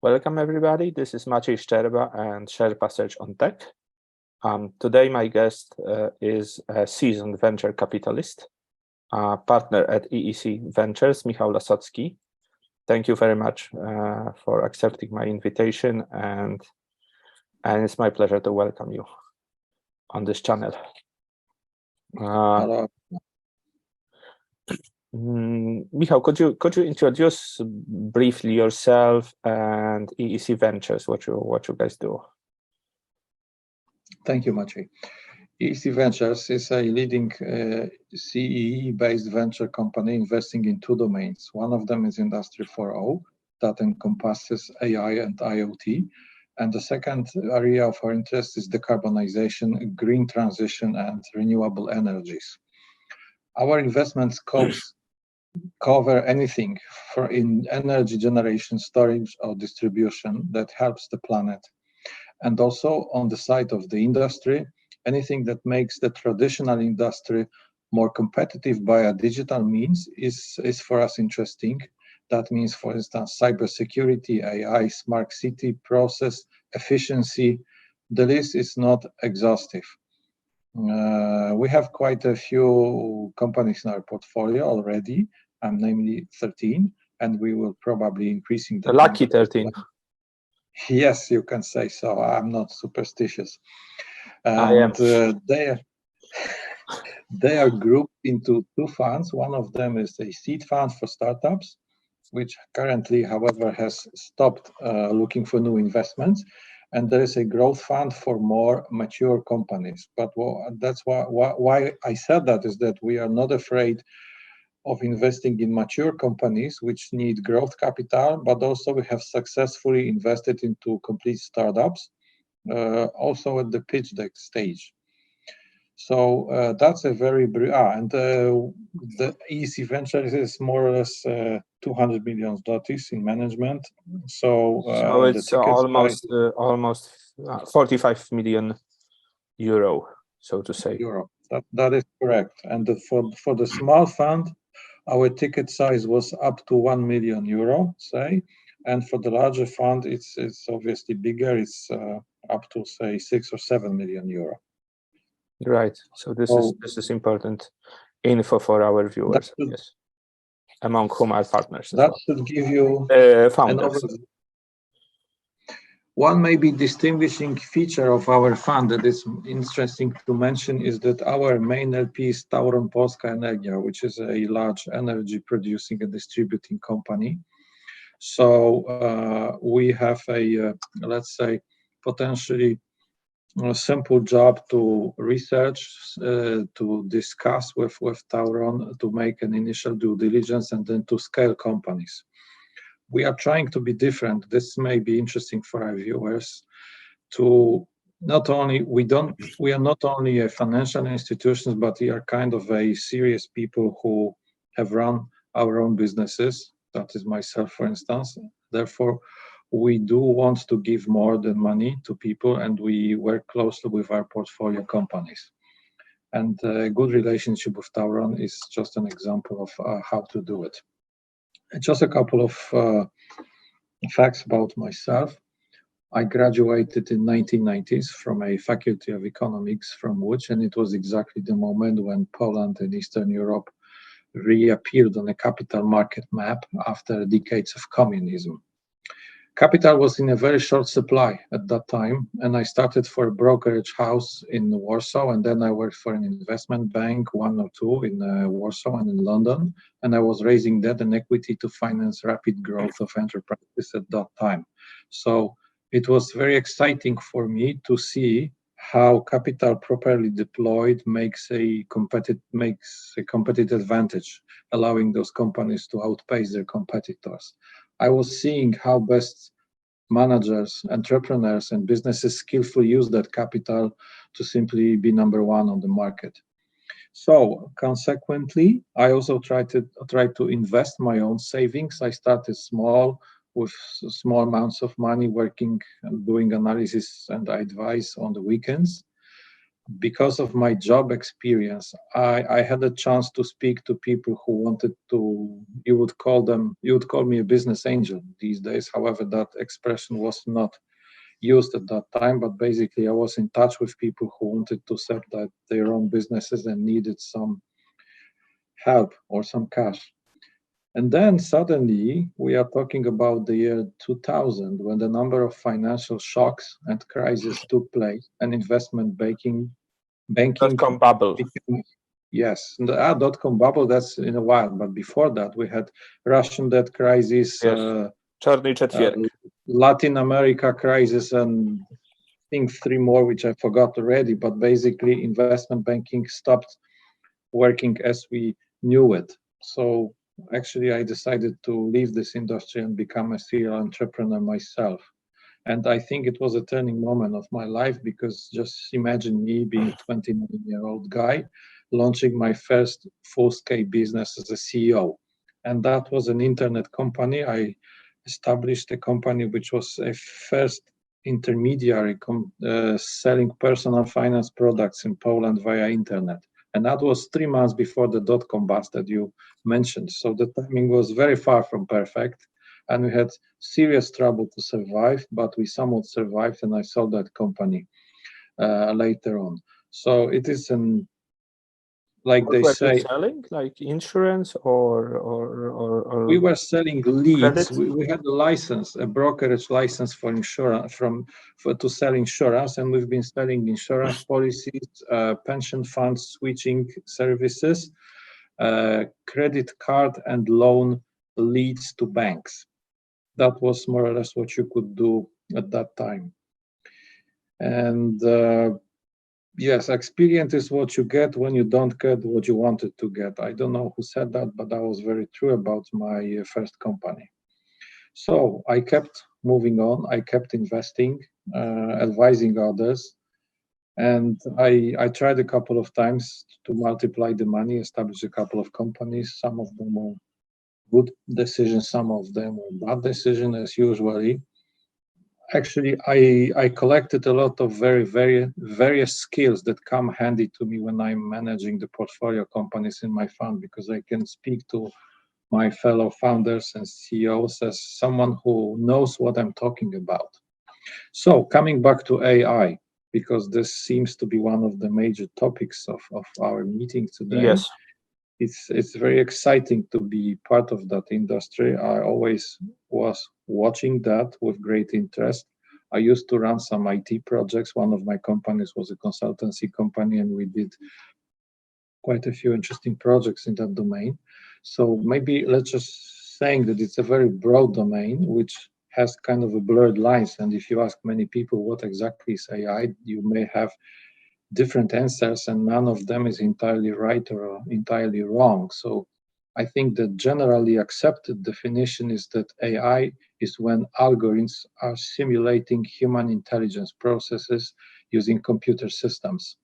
Welcome everybody, this is Maciej Szczerba and Sherpa Search on Tech. Today my guest is a seasoned venture capitalist, partner at EEC Ventures, Michał Lasocki. Thank you very much for accepting my invitation, and it's my pleasure to welcome you on this channel. Hello. Michał, could you introduce briefly yourself and EEC Ventures, what you guys do? Thank you, Maciej. EEC Ventures is a leading CEE-based venture company investing in two domains. One of them is Industry 4.0, that encompasses AI and IoT. And the second area of our interest is decarbonization, green transition, and renewable energies. Our investment scopes cover anything in energy generation, storage, or distribution that helps the planet. And also on the side of the industry, anything that makes the traditional industry more competitive by a digital means is for us interesting. That means, for instance, cybersecurity, AI, smart city, process, efficiency. The list is not exhaustive. We have quite a few companies in our portfolio already, namely 13, and we will probably increasing the lucky 13. Yes, you can say so. I'm not superstitious. I am. They are grouped into two funds. One of them is a seed fund for startups, which currently, however, has stopped looking for new investments. And there is a growth fund for more mature companies. But that's why I said that is that we are not afraid of investing in mature companies which need growth capital, but also we have successfully invested into complete startups, also at the pitch deck stage. So that's a very the EEC Ventures is more or less 200 million zlotys in management. So it's almost 45 million euro, so to say. Euro. That is correct. And for the small fund, our ticket size was up to 1 million euro, say, and for the larger fund, it's obviously bigger. It's up to say 6 or 7 million euro. Right. So this is important info for our viewers. Yes, among whom are partners. That should give you founders. One maybe distinguishing feature of our fund that is interesting to mention is that our main LP is Tauron Polska Energia, which is a large energy producing and distributing company. So we have a, let's say, potentially simple job to research, to discuss with Tauron, to make an initial due diligence, and then to scale companies. We are trying to be different. This may be interesting for our viewers. To not only we are not only a financial institutions, but we are kind of a serious people who have run our own businesses. That is myself, for instance. Therefore, we do want to give more than money to people, and we work closely with our portfolio companies. And a good relationship with Tauron is just an example of how to do it. Just a couple of facts about myself. I graduated in 1990s from a faculty of economics from Łódź, and it was exactly the moment when Poland and Eastern Europe reappeared on a capital market map after decades of communism. Capital was in a very short supply at that time, and I started for a brokerage house in Warsaw, and then I worked for an investment bank, one or two in Warsaw and in London, and I was raising debt and equity to finance rapid growth of enterprises at that time. So it was very exciting for me to see how capital properly deployed makes a competitive advantage, allowing those companies to outpace their competitors. I was seeing how best managers, entrepreneurs, and businesses skillfully use that capital to simply be number one on the market. So consequently, I also try to invest my own savings. I started small with small amounts of money, working and doing analysis and advice on the weekends. because of my job experience, I had a chance to speak to people who wanted to, you would call me a business angel these days. However, that expression was not used at that time, but basically I was in touch with people who wanted to set up their own businesses and needed some help or some cash. And then suddenly we are talking about the year 2000, when the number of financial shocks and crises took place, and investment banking .com bubble. became, yes, the dot-com bubble, that's in a while, but before that we had Russian debt crisis, Yes. Czarny czwartek. Latin America crisis, and I think 3 more which I forgot already, but basically investment banking stopped working as we knew it. So actually I decided to leave this industry and become a serial entrepreneur myself. And I think it was a turning moment of my life, because just imagine me being a 29-year-old guy launching my first full-scale business as a CEO. And that was an internet company. I established a company which was a first intermediary selling personal finance products in Poland via internet. And that was 3 months before the dot-com bust that you mentioned. So the timing was very far from perfect. And we had serious trouble to survive, but we somewhat survived, and I sold that company later on. So it is like What they were say, you selling, like insurance or we were selling leads. credit? We had a license, a brokerage license for insurance, to sell insurance, and we've been selling insurance policies, pension funds, switching services, credit card and loan leads to banks. That was more or less what you could do at that time. And yes, experience is what you get when you don't get what you wanted to get. I don't know who said that, but that was very true about my first company. So I kept moving on. I kept investing, advising others. And I tried a couple of times to multiply the money, establish a couple of companies. Some of them were good decisions, some of them were bad decisions, as usually. Actually, I collected a lot of various skills that come handy to me when I'm managing the portfolio companies in my fund, because I can speak to my fellow founders and CEOs as someone who knows what I'm talking about. So coming back to AI, because this seems to be one of the major topics of our meeting today. Yes. It's very exciting to be part of that industry. I always was watching that with great interest. I used to run some IT projects. One of my companies was a consultancy company, and we did quite a few interesting projects in that domain. So maybe let's just saying that it's a very broad domain, which has kind of a blurred lines. And if you ask many people what exactly is AI, you may have different answers, and none of them is entirely right or entirely wrong. So I think the generally accepted definition is that AI is when algorithms are simulating human intelligence processes using computer systems.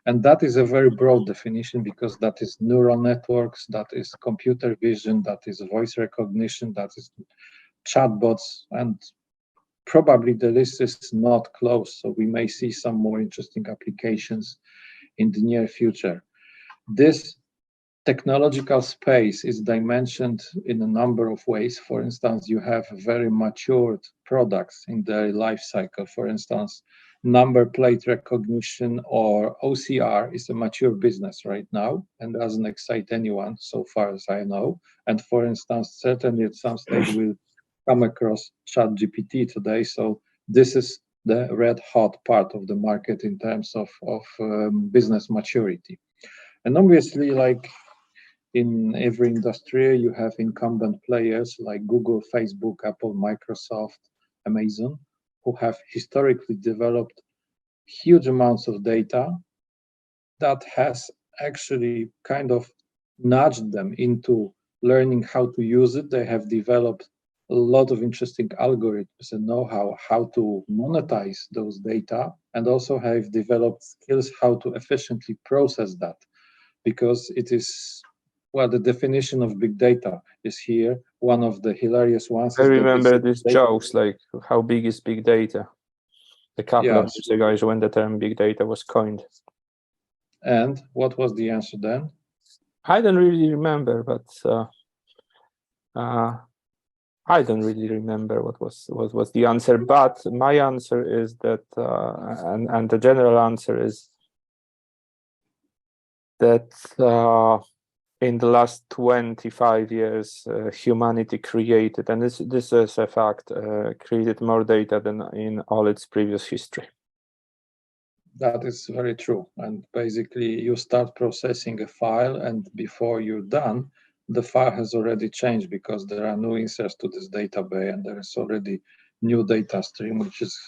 And that is a very broad definition, because that is neural networks, that is computer vision, that is voice recognition, that is chatbots, and probably the list is not closed, so we may see some more interesting applications in the near future. This technological space is dimensioned in a number of ways. For instance, you have very matured products in their life cycle. For instance, number plate recognition or OCR is a mature business right now and doesn't excite anyone so far as I know. And for instance, certainly at some stage we'll come across ChatGPT today. So this is the red hot part of the market in terms of business maturity. And obviously, like in every industry, you have incumbent players like Google, Facebook, Apple, Microsoft, Amazon, who have historically developed huge amounts of data that has actually kind of nudged them into learning how to use it. They have developed a lot of interesting algorithms and know-how how to monetize those data, and also have developed skills how to efficiently process that, because it is, well, the definition of big data is here. One of the hilarious ones. I remember these jokes like, how big is big data? A couple of years ago is when the term big data was coined. And what was the answer then? I don't really remember, but I don't really remember what was the answer. But my answer is that, and the general answer is that in the last 25 years, humanity created, and this is a fact, created more data than in all its previous history. That is very true. And basically, you start processing a file, and before you're done, the file has already changed because there are new inserts to this database, and there is already new data stream which is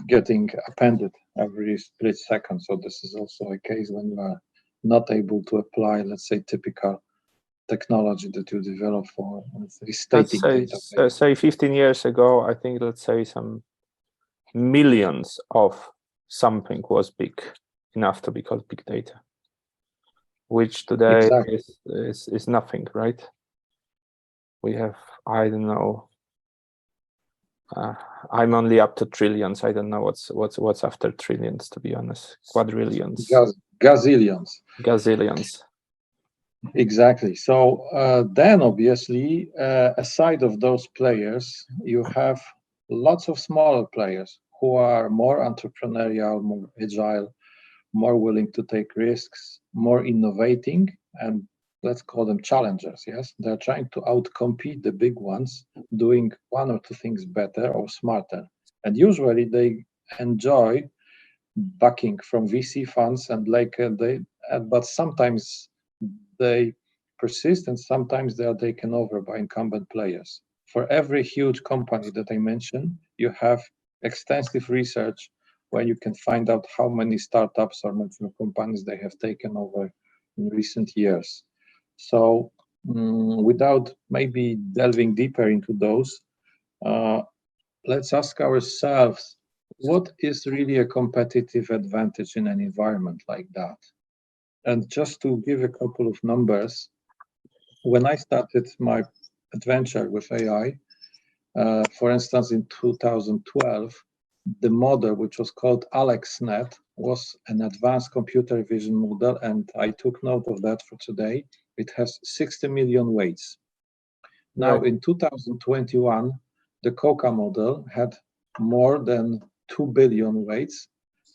getting appended every split second. So this is also a case when you are not able to apply, let's say, typical technology that you develop for restating data. Say 15 years ago, I think, let's say, some millions of something was big enough to be called big data, which today is nothing, right? We have, I don't know, I'm only up to trillions. I don't know what's after trillions, to be honest. Quadrillions. Gazillions. Exactly. So then obviously, aside of those players, you have lots of smaller players who are more entrepreneurial, more agile, more willing to take risks, more innovating, and let's call them challengers. Yes, they're trying to outcompete the big ones, doing one or two things better or smarter. And usually they enjoy backing from VC funds, and but sometimes they persist, and sometimes they are taken over by incumbent players. For every huge company that I mentioned, you have extensive research where you can find out how many startups or mature companies they have taken over in recent years. So without maybe delving deeper into those, let's ask ourselves, what is really a competitive advantage in an environment like that? And just to give a couple of numbers, when I started my adventure with AI, for instance, in 2012, the model, which was called AlexNet, was an advanced computer vision model, and I took note of that for today. It has 60 million weights. Now, in 2021, the COCA model had more than 2 billion weights,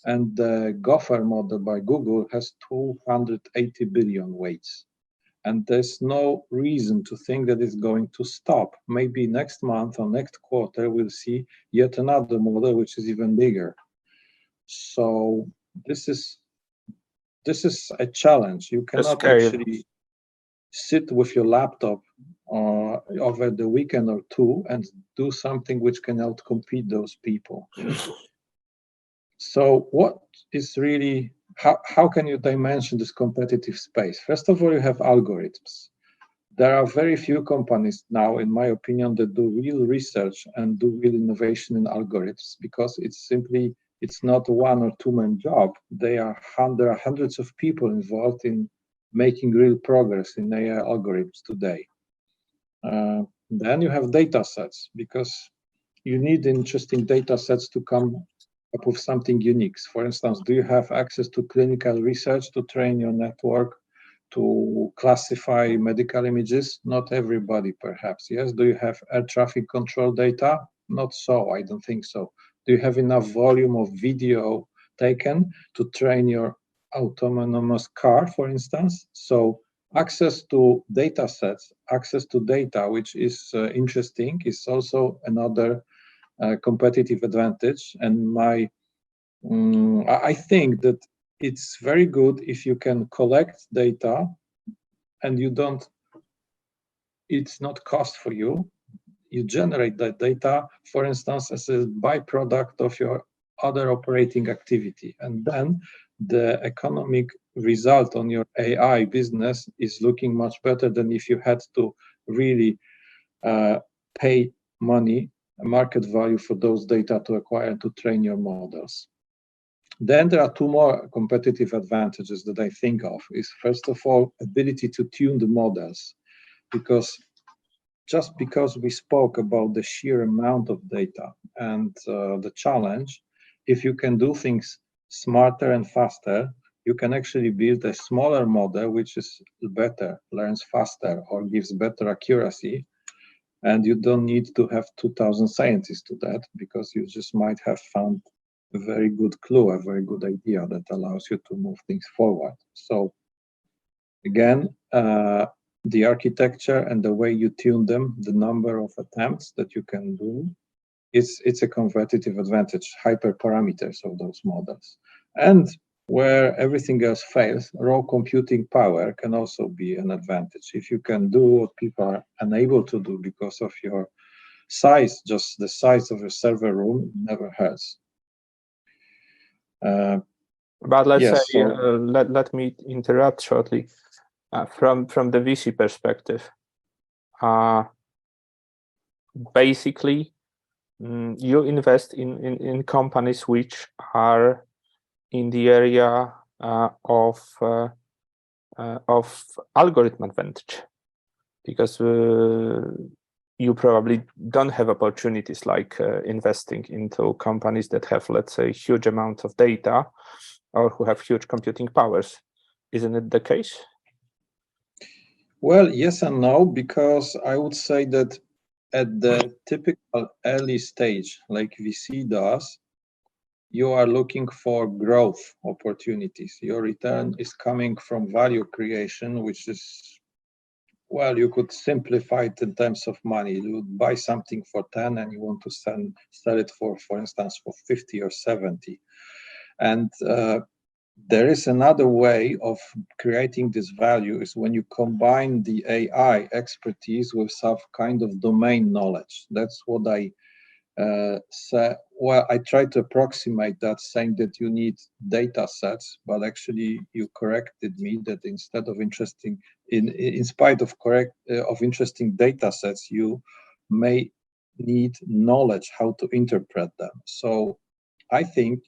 and the Gopher model by Google has 280 billion weights. And there's no reason to think that it's going to stop. Maybe next month or next quarter, we'll see yet another model which is even bigger. So this is a challenge. You cannot actually sit with your laptop over the weekend or two and do something which can outcompete those people. So what is really, how can you dimension this competitive space? First of all, you have algorithms. There are very few companies now, in my opinion, that do real research and do real innovation in algorithms, because it's not a one or two man job. There are hundreds of people involved in making real progress in AI algorithms today. Then you have data sets, because you need interesting data sets to come up with something unique. For instance, do you have access to clinical research to train your network to classify medical images? Not everybody, perhaps. Yes. Do you have air traffic control data? Not so. I don't think so. Do you have enough volume of video taken to train your autonomous car, for instance? So access to data sets, access to data, which is interesting, is also another competitive advantage. And I think that it's very good if you can collect data and it's not cost for you. You generate that data, for instance, as a byproduct of your other operating activity. And then the economic result on your AI business is looking much better than if you had to really pay money, market value for those data to acquire and to train your models. Then there are two more competitive advantages that I think of. Is first of all, ability to tune the models, because just because we spoke about the sheer amount of data and the challenge, if you can do things smarter and faster, you can actually build a smaller model which is better, learns faster, or gives better accuracy. And you don't need to have 2,000 scientists to that, because you just might have found a very good clue, a very good idea that allows you to move things forward. So again, the architecture and the way you tune them, the number of attempts that you can do, it's a competitive advantage, hyperparameters of those models. And where everything else fails, raw computing power can also be an advantage. If you can do what people are unable to do because of your size, just the size of a server room, never hurts. But let's yes, say, let me interrupt shortly. From the VC perspective, basically, you invest in companies which are in the area of algorithm advantage, because you probably don't have opportunities like investing into companies that have, let's say, huge amount of data or who have huge computing powers. Isn't it the case? Well, yes and no, because I would say that at the typical early stage, like VC does, you are looking for growth opportunities. Your return is coming from value creation, which is, well, you could simplify it in terms of money. You would buy something for 10 and you want to sell it for instance, for 50 or 70. And there is another way of creating this value, is when you combine the AI expertise with some kind of domain knowledge. That's what I say. Well, I try to approximate that, saying that you need data sets, but actually you corrected me that instead of in spite of interesting data sets, you may need knowledge how to interpret them. So I think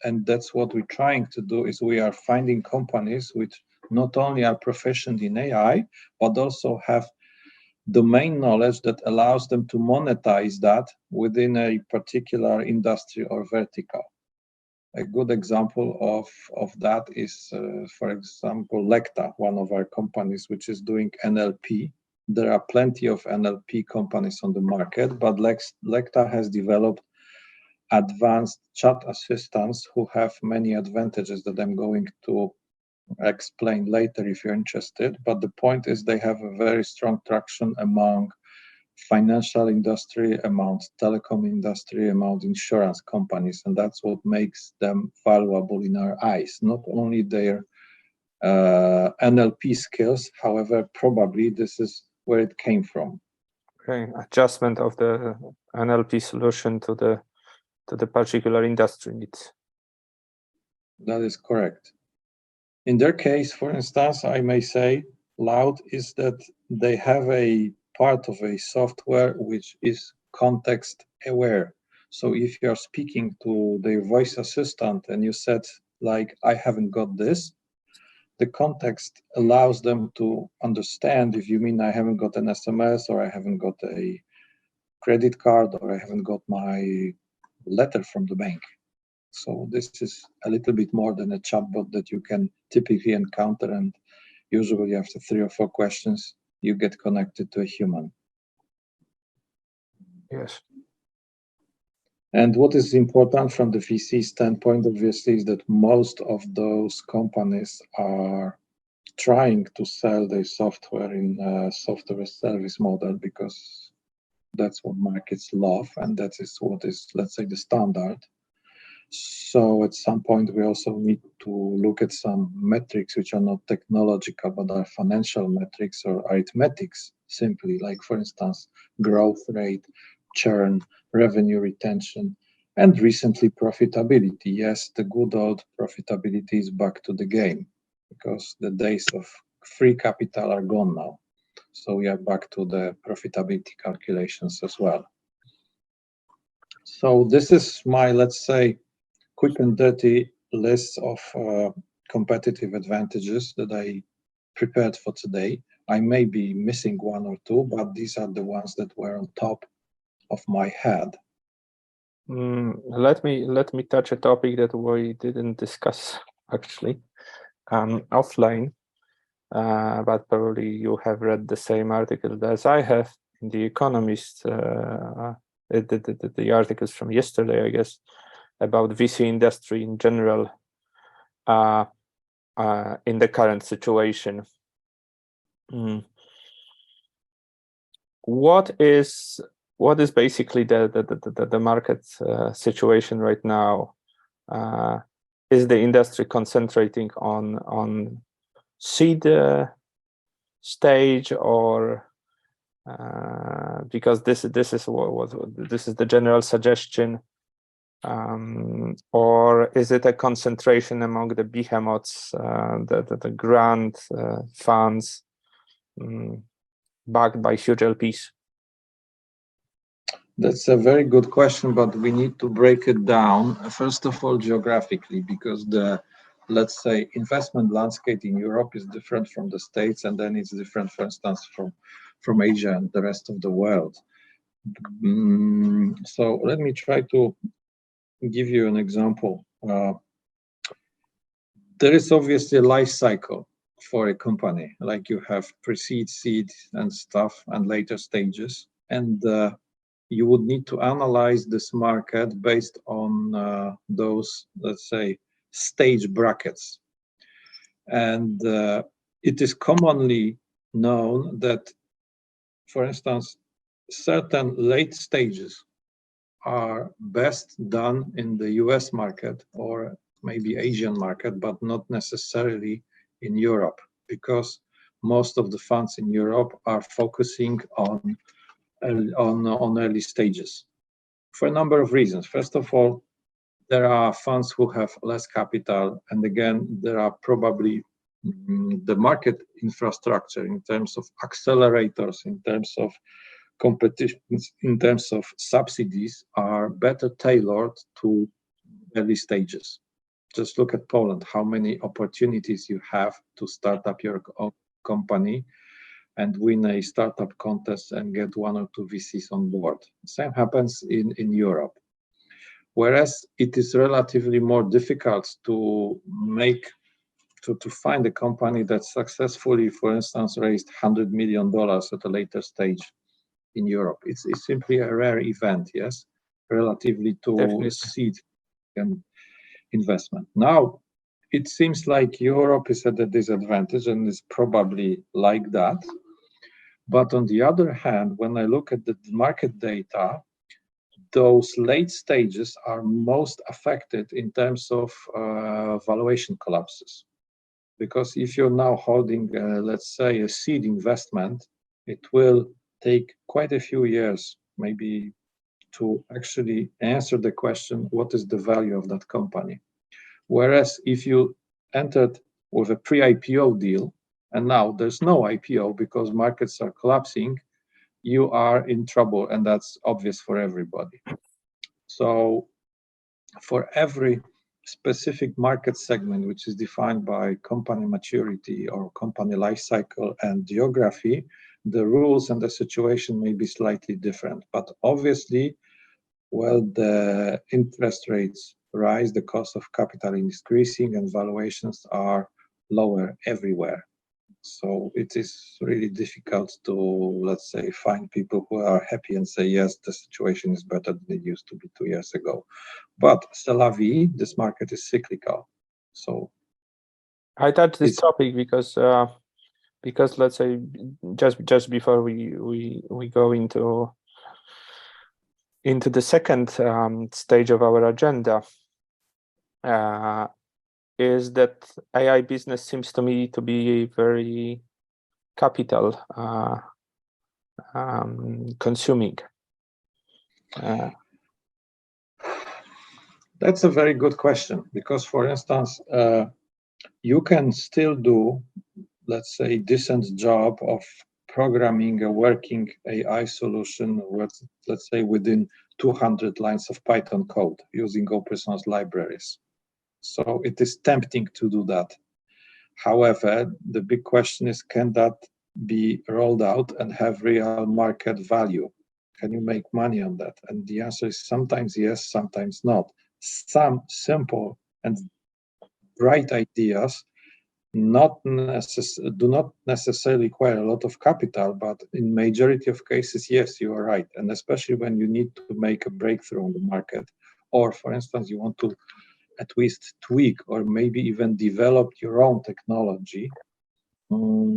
and that's what we're trying to do, is we are finding companies which not only are proficient in AI, but also have domain knowledge that allows them to monetize that within a particular industry or vertical. A good example of that is, for example, Lecta, one of our companies, which is doing NLP. There are plenty of NLP companies on the market, but Lecta has developed advanced chat assistants who have many advantages that I'm going to explain later if you're interested. But the point is, they have a very strong traction among financial industry, among telecom industry, among insurance companies, and that's what makes them valuable in our eyes. Not only their NLP skills, however, probably this is where it came from. Okay, adjustment of the NLP solution to the particular industry needs. That is correct. In their case, for instance, I may say loud is that they have a part of a software which is context aware. So if you're speaking to their voice assistant and you said, like, I haven't got this, the context allows them to understand if you mean I haven't got an SMS, or I haven't got a credit card, or I haven't got my letter from the bank. So this is a little bit more than a chatbot that you can typically encounter, and usually after 3 or 4 questions, you get connected to a human. Yes. And what is important from the VC standpoint, obviously, is that most of those companies are trying to sell their software in a software service model, because that's what markets love, and that is what is, let's say, the standard. So at some point, we also need to look at some metrics which are not technological, but are financial metrics or arithmetics, simply, like, for instance, growth rate, churn, revenue retention, and recently profitability. Yes, the good old profitability is back to the game, because the days of free capital are gone now. So we are back to the profitability calculations as well. So this is my, let's say, quick and dirty list of competitive advantages that I prepared for today. I may be missing 1 or 2, but these are the ones that were on top of my head. Let me touch a topic that we didn't discuss actually offline, but probably you have read the same article as I have in The Economist, the articles from yesterday, I guess, about VC industry in general in the current situation. What is basically the market situation right now? Is the industry concentrating on seed stage, or because this is the general suggestion, or is it a concentration among the behemoths, the grand funds backed by huge LPs? That's a very good question, but we need to break it down, first of all, geographically, because the, let's say, investment landscape in Europe is different from the States, and then it's different, for instance, from Asia and the rest of the world. So let me try to give you an example. There is obviously a life cycle for a company, like you have pre-seed, seed, and stuff, and later stages, and you would need to analyze this market based on those, let's say, stage brackets. And it is commonly known that, for instance, certain late stages are best done in the US market or maybe Asian market, but not necessarily in Europe, because most of the funds in Europe are focusing on early stages for a number of reasons. First of all, there are funds who have less capital, and again, there are probably the market infrastructure in terms of accelerators, in terms of competition, in terms of subsidies, are better tailored to early stages. Just look at Poland, how many opportunities you have to start up your own company and win a startup contest and get 1 or 2 VCs on board. The same happens in Europe. Whereas it is relatively more difficult to find a company that successfully, for instance, raised $100 million at a later stage in Europe. It's simply a rare event, yes, relatively to Definitely. seed and investment. Now, it seems like Europe is at a disadvantage, and is probably like that. But on the other hand, when I look at the market data, those late stages are most affected in terms of valuation collapses. Because if you're now holding, let's say, a seed investment, it will take quite a few years, maybe, to actually answer the question, what is the value of that company? Whereas if you entered with a pre-IPO deal, and now there's no IPO because markets are collapsing, you are in trouble, and that's obvious for everybody. So for every specific market segment, which is defined by company maturity or company life cycle and geography, the rules and the situation may be slightly different. But obviously, well, the interest rates rise, the cost of capital is decreasing, and valuations are lower everywhere. So it is really difficult to, let's say, find people who are happy and say, yes, the situation is better than it used to be 2 years ago. But c'est la vie, this market is cyclical. So I touched this topic because let's say just before we go into the second stage of our agenda, is that AI business seems to me to be very capital consuming. That's a very good question, because, for instance, you can still do, let's say, decent job of programming a working AI solution with, let's say, within 200 lines of Python code using open source libraries. So it is tempting to do that. However, the big question is, can that be rolled out and have real market value? Can you make money on that? And the answer is sometimes yes, sometimes not. Some simple and bright ideas do not necessarily require a lot of capital, but in majority of cases, yes, you are right. And especially when you need to make a breakthrough on the market, or for instance, you want to at least tweak or maybe even develop your own technology.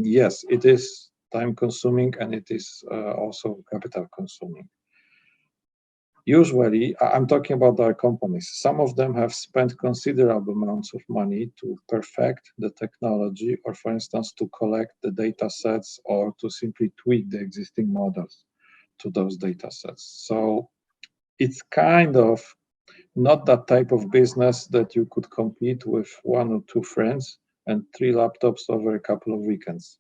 Yes, it is time consuming and it is also capital consuming. Usually, I'm talking about our companies. Some of them have spent considerable amounts of money to perfect the technology, or for instance, to collect the data sets or to simply tweak the existing models to those data sets. So it's kind of not that type of business that you could compete with 1 or 2 friends and 3 laptops over a couple of weekends.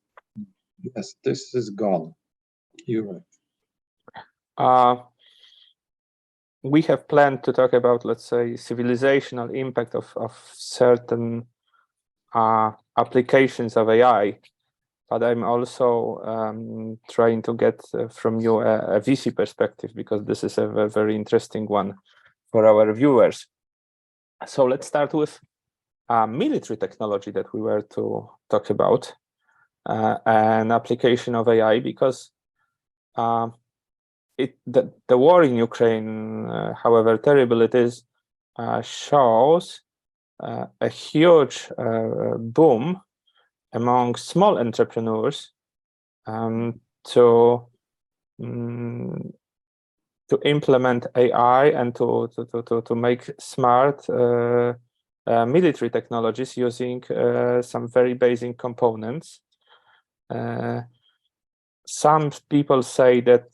Yes, this is gone. You're right. We have planned to talk about, let's say, civilizational impact of certain applications of AI, but I'm also trying to get from you a VC perspective, because this is a very interesting one for our viewers. So let's start with military technology that we were to talk about, an application of AI, because the war in Ukraine, however terrible it is, shows a huge boom among small entrepreneurs to implement AI and to make smart military technologies using some very basic components. Some people say that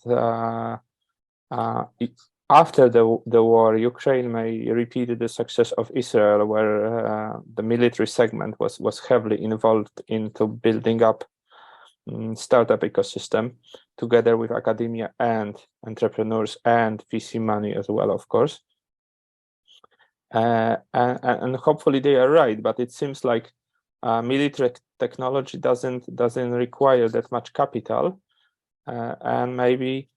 after the war, Ukraine may repeat the success of Israel, where the military segment was heavily involved into building up startup ecosystem together with academia and entrepreneurs and VC money as well, of course. And hopefully they are right, but it seems like military technology doesn't require that much capital, and maybe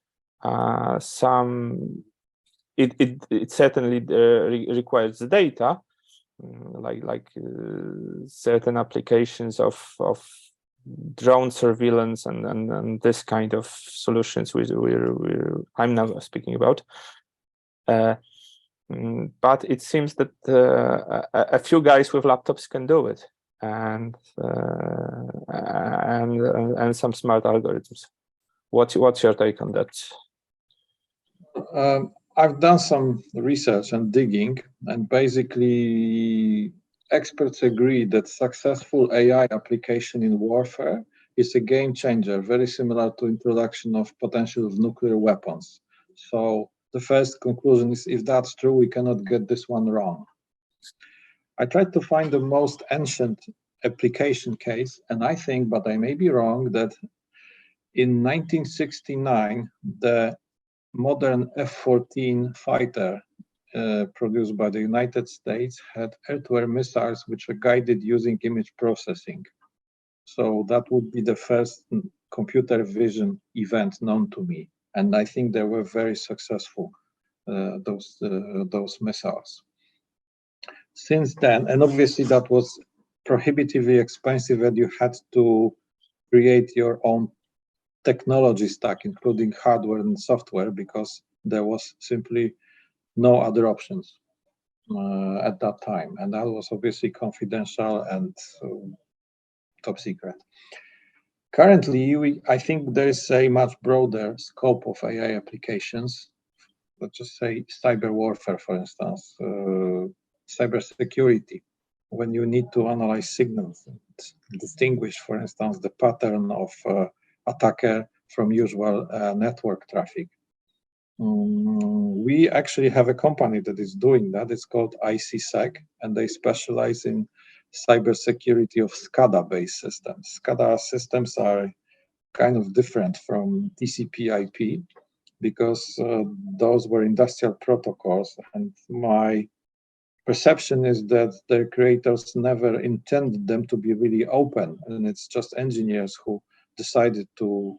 it certainly requires data, like certain applications of drone surveillance and this kind of solutions I'm now speaking about. But it seems that a few guys with laptops can do it, and some smart algorithms. What's your take on that? I've done some research and digging, and basically experts agree that successful AI application in warfare is a game changer, very similar to introduction of potential of nuclear weapons. So the first conclusion is, if that's true, we cannot get this one wrong. I tried to find the most ancient application case, and I think, but I may be wrong, that in 1969, the modern F-14 fighter produced by the United States had air-to-air missiles which are guided using image processing. So that would be the first computer vision event known to me. And I think they were very successful, those missiles. Since then, and obviously that was prohibitively expensive, and you had to create your own technology stack, including hardware and software, because there was simply no other options at that time. And that was obviously confidential and top secret. Currently, I think there is a much broader scope of AI applications. Let's just say cyber warfare, for instance, cyber security, when you need to analyze signals and distinguish, for instance, the pattern of attacker from usual network traffic. We actually have a company that is doing that. It's called ICSec, and they specialize in cybersecurity of SCADA-based systems. SCADA systems are kind of different from TCP/IP because those were industrial protocols, and my perception is that their creators never intended them to be really open, and it's just engineers who decided to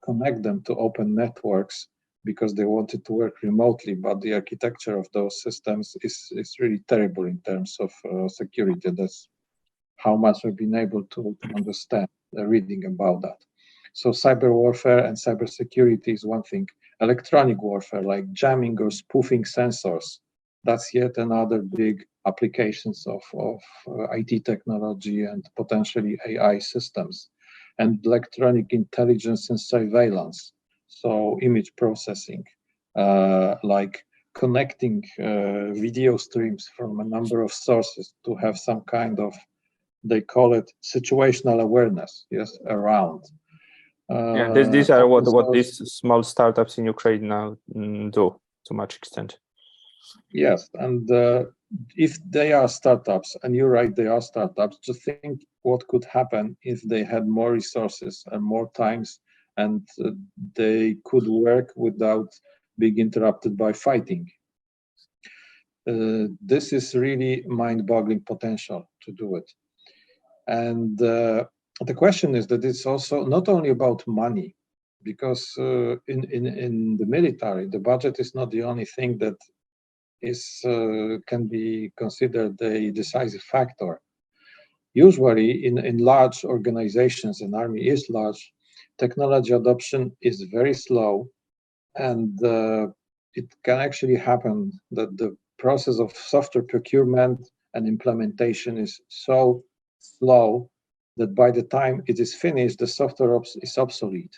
connect them to open networks because they wanted to work remotely, but the architecture of those systems is really terrible in terms of security. That's how much we've been able to understand reading about that. So cyber warfare and cybersecurity is one thing. Electronic warfare, like jamming or spoofing sensors, that's yet another big applications of IT technology and potentially AI systems. And electronic intelligence and surveillance, so image processing, like connecting video streams from a number of sources to have some kind of, they call it situational awareness, yes, around. Yeah, these are what so, these small startups in Ukraine now do to much extent. Yes, and if they are startups, and you're right, they are startups, just think what could happen if they had more resources and more times, and they could work without being interrupted by fighting. This is really mind-boggling potential to do it. And the question is that it's also not only about money, because in the military, the budget is not the only thing that can be considered a decisive factor. Usually in large organizations, and army is large, technology adoption is very slow, and it can actually happen that the process of software procurement and implementation is so slow that by the time it is finished, the software is obsolete.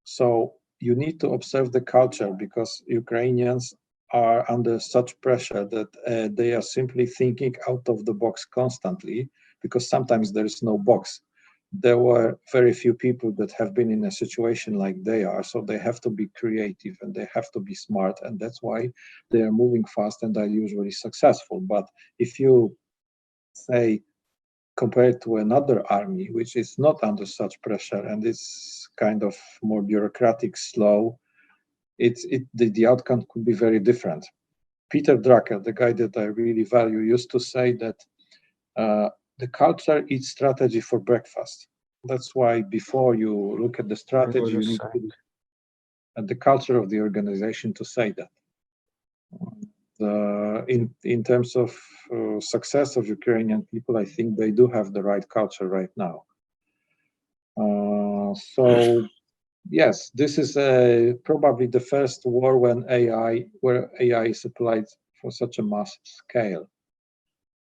So you need to observe the culture, because Ukrainians are under such pressure that they are simply thinking out of the box constantly, because sometimes there is no box. There were very few people that have been in a situation like they are, so they have to be creative and they have to be smart, and that's why they are moving fast and are usually successful. But if you say, compared to another army, which is not under such pressure and is kind of more bureaucratic, slow, the outcome could be very different. Peter Drucker, the guy that I really value, used to say that the culture eats strategy for breakfast. That's why before you look at the strategy, you need to look at the culture of the organization to say that. In terms of success of Ukrainian people, I think they do have the right culture right now. So yes, this is probably the first war where AI is applied for such a massive scale.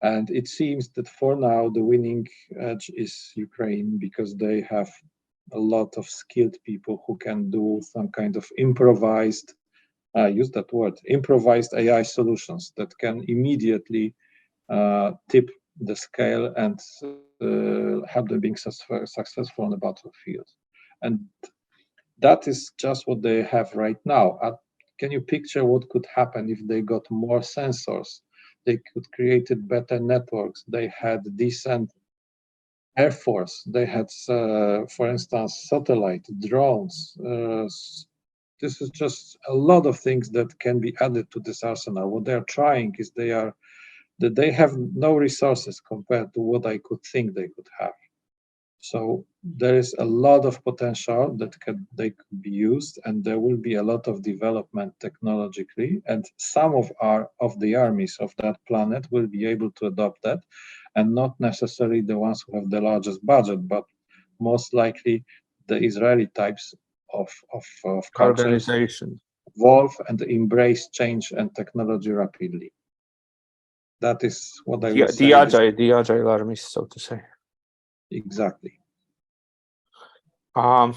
And it seems that for now, the winning edge is Ukraine, because they have a lot of skilled people who can do some kind of improvised, use that word, improvised AI solutions that can immediately tip the scale and help them being successful on the battlefield. And that is just what they have right now. Can you picture what could happen if they got more sensors? They could create better networks. They had decent air force. They had, for instance, satellite, drones. This is just a lot of things that can be added to this arsenal. What they're trying is that they have no resources compared to what I could think they could have. So there is a lot of potential that they could be used, and there will be a lot of development technologically, and some of the armies of that planet will be able to adopt that, and not necessarily the ones who have the largest budget, but most likely the Israeli types of countries evolve and embrace change and technology rapidly. That is what I would say. The agile armies, so to say. Exactly. AI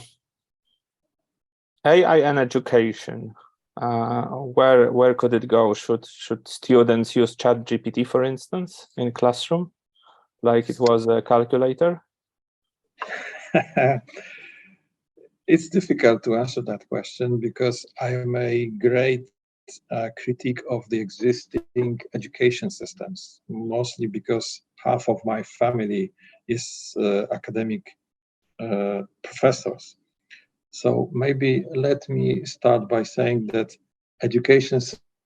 and education. Where could it go? Should students use ChatGPT, for instance, in classroom, like it was a calculator? It's difficult to answer that question, because I am a great critique of the existing education systems, mostly because half of my family is academic professors. So maybe let me start by saying that education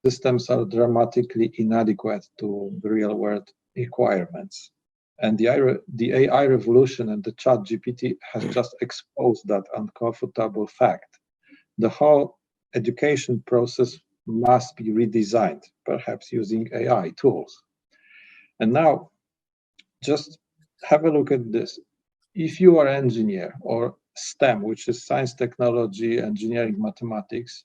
systems are dramatically inadequate to the real world requirements. And the AI revolution and the ChatGPT has just exposed that uncomfortable fact. The whole education process must be redesigned, perhaps using AI tools. And now, just have a look at this. If you are an engineer or STEM, which is science, technology, engineering, mathematics,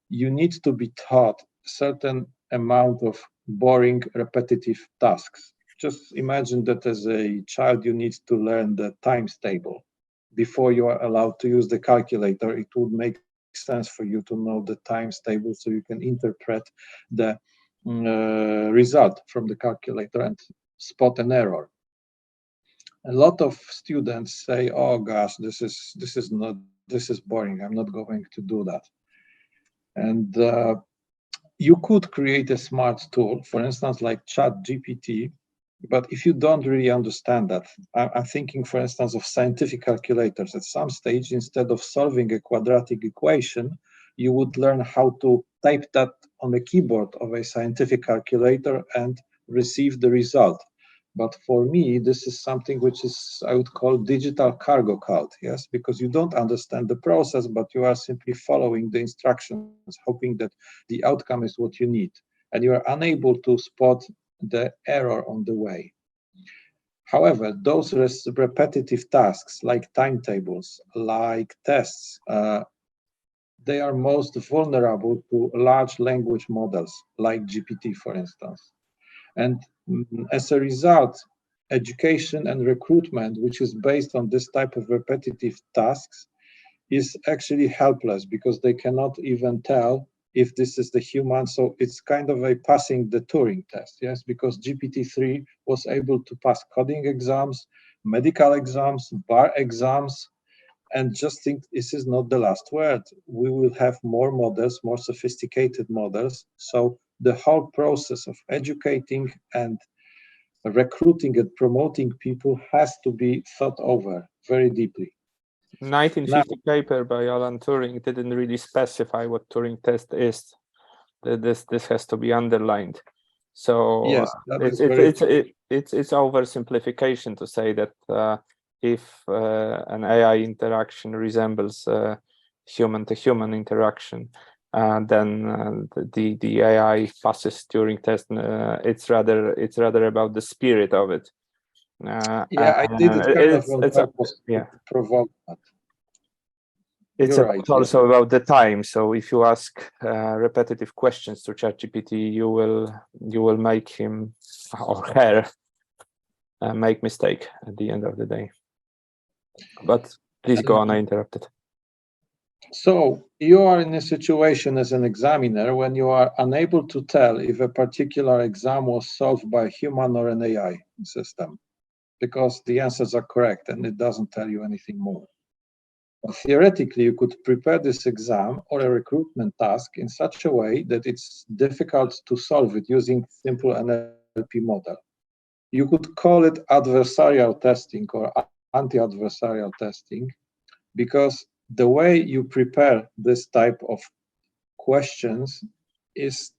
you need to be taught a certain amount of boring, repetitive tasks. Just imagine that as a child, you need to learn the times table. Before you are allowed to use the calculator, it would make sense for you to know the times table so you can interpret the result from the calculator and spot an error. A lot of students say, "Oh gosh, this is boring. I'm not going to do that." And you could create a smart tool, for instance, like ChatGPT. But if you don't really understand that, I'm thinking, for instance, of scientific calculators. At some stage, instead of solving a quadratic equation, you would learn how to type that on the keyboard of a scientific calculator and receive the result. But for me, this is something which is, I would call, digital cargo cult, yes? Because you don't understand the process, but you are simply following the instructions, hoping that the outcome is what you need. And you are unable to spot the error on the way. However, those repetitive tasks like timetables, like tests, they are most vulnerable to large language models like GPT, for instance. And as a result, education and recruitment, which is based on this type of repetitive tasks, is actually helpless because they cannot even tell if this is the human. So it's kind of a passing the Turing test, yes, because GPT-3 was able to pass coding exams, medical exams, bar exams, and just think this is not the last word. We will have more models, more sophisticated models. So the whole process of educating and recruiting and promoting people has to be thought over very deeply. 1950 paper by Alan Turing didn't really specify what Turing test is. This has to be underlined. So yes, it's oversimplification to say that if an AI interaction resembles human-to-human interaction, then the AI passes Turing test. It's rather about the spirit of it. I did it kind of on purpose to provoke that. It's also about the time. So if you ask repetitive questions to ChatGPT, you will make him or her make mistake at the end of the day. But please go on, I interrupted. So you are in a situation as an examiner when you are unable to tell if a particular exam was solved by a human or an AI system, because the answers are correct and it doesn't tell you anything more. Theoretically, you could prepare this exam or a recruitment task in such a way that it's difficult to solve it using simple NLP model. You could call it adversarial testing or anti-adversarial testing, because the way you prepare this type of questions is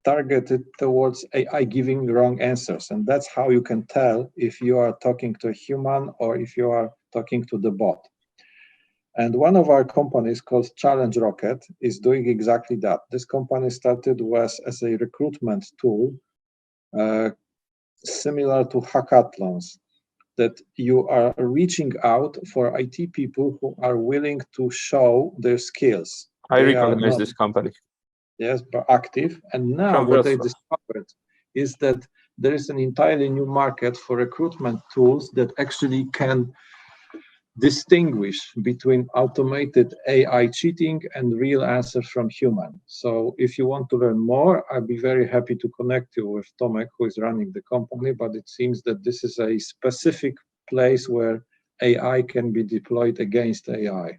targeted towards AI giving wrong answers. And that's how you can tell if you are talking to a human or if you are talking to the bot. And one of our companies called Challenge Rocket is doing exactly that. This company started as a recruitment tool, similar to hackathons, that you are reaching out for IT people who are willing to show their skills. I recognize this company. Yes, but active. And now what they discovered is that there is an entirely new market for recruitment tools that actually can distinguish between automated AI cheating and real answers from human. So if you want to learn more, I'd be very happy to connect you with Tomek, who is running the company, but it seems that this is a specific place where AI can be deployed against AI.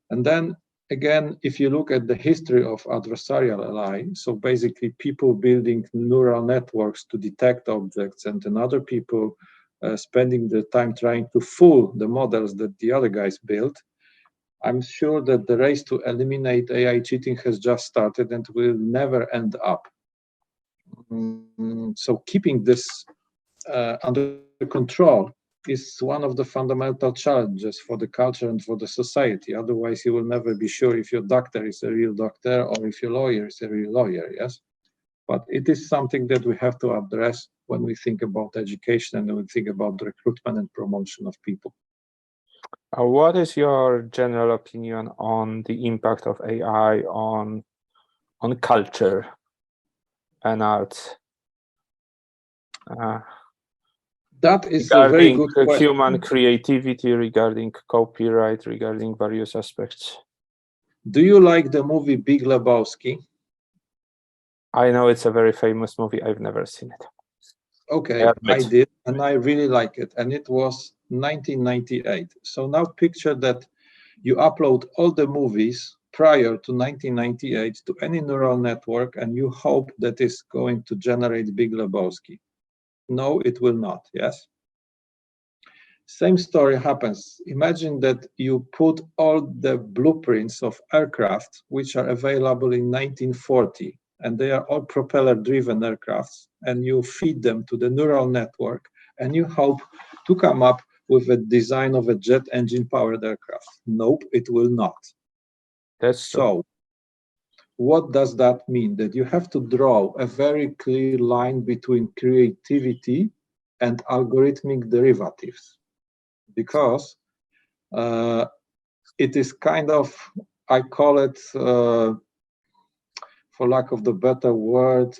And then again, if you look at the history of adversarial AI, so basically people building neural networks to detect objects and then other people spending the time trying to fool the models that the other guys built, I'm sure that the race to eliminate AI cheating has just started and will never end up. So keeping this under control is one of the fundamental challenges for the culture and for the society. Otherwise, you will never be sure if your doctor is a real doctor or if your lawyer is a real lawyer, yes? But it is something that we have to address when we think about education and when we think about recruitment and promotion of people. What is your general opinion on the impact of AI on culture and arts? That is a very good question. Human creativity, regarding copyright, regarding various aspects. Do you like the movie Big Lebowski? I know it's a very famous movie. I've never seen it. Okay, I did, and I really like it. And it was 1998. So now picture that you upload all the movies prior to 1998 to any neural network, and you hope that it's going to generate Big Lebowski. No, it will not, yes? Same story happens. Imagine that you put all the blueprints of aircraft, which are available in 1940, and they are all propeller-driven aircrafts, and you feed them to the neural network, and you hope to come up with a design of a jet engine-powered aircraft. Nope, it will not. That's true. So, what does that mean? That you have to draw a very clear line between creativity and algorithmic derivatives, because it is kind of, I call it, for lack of the better word,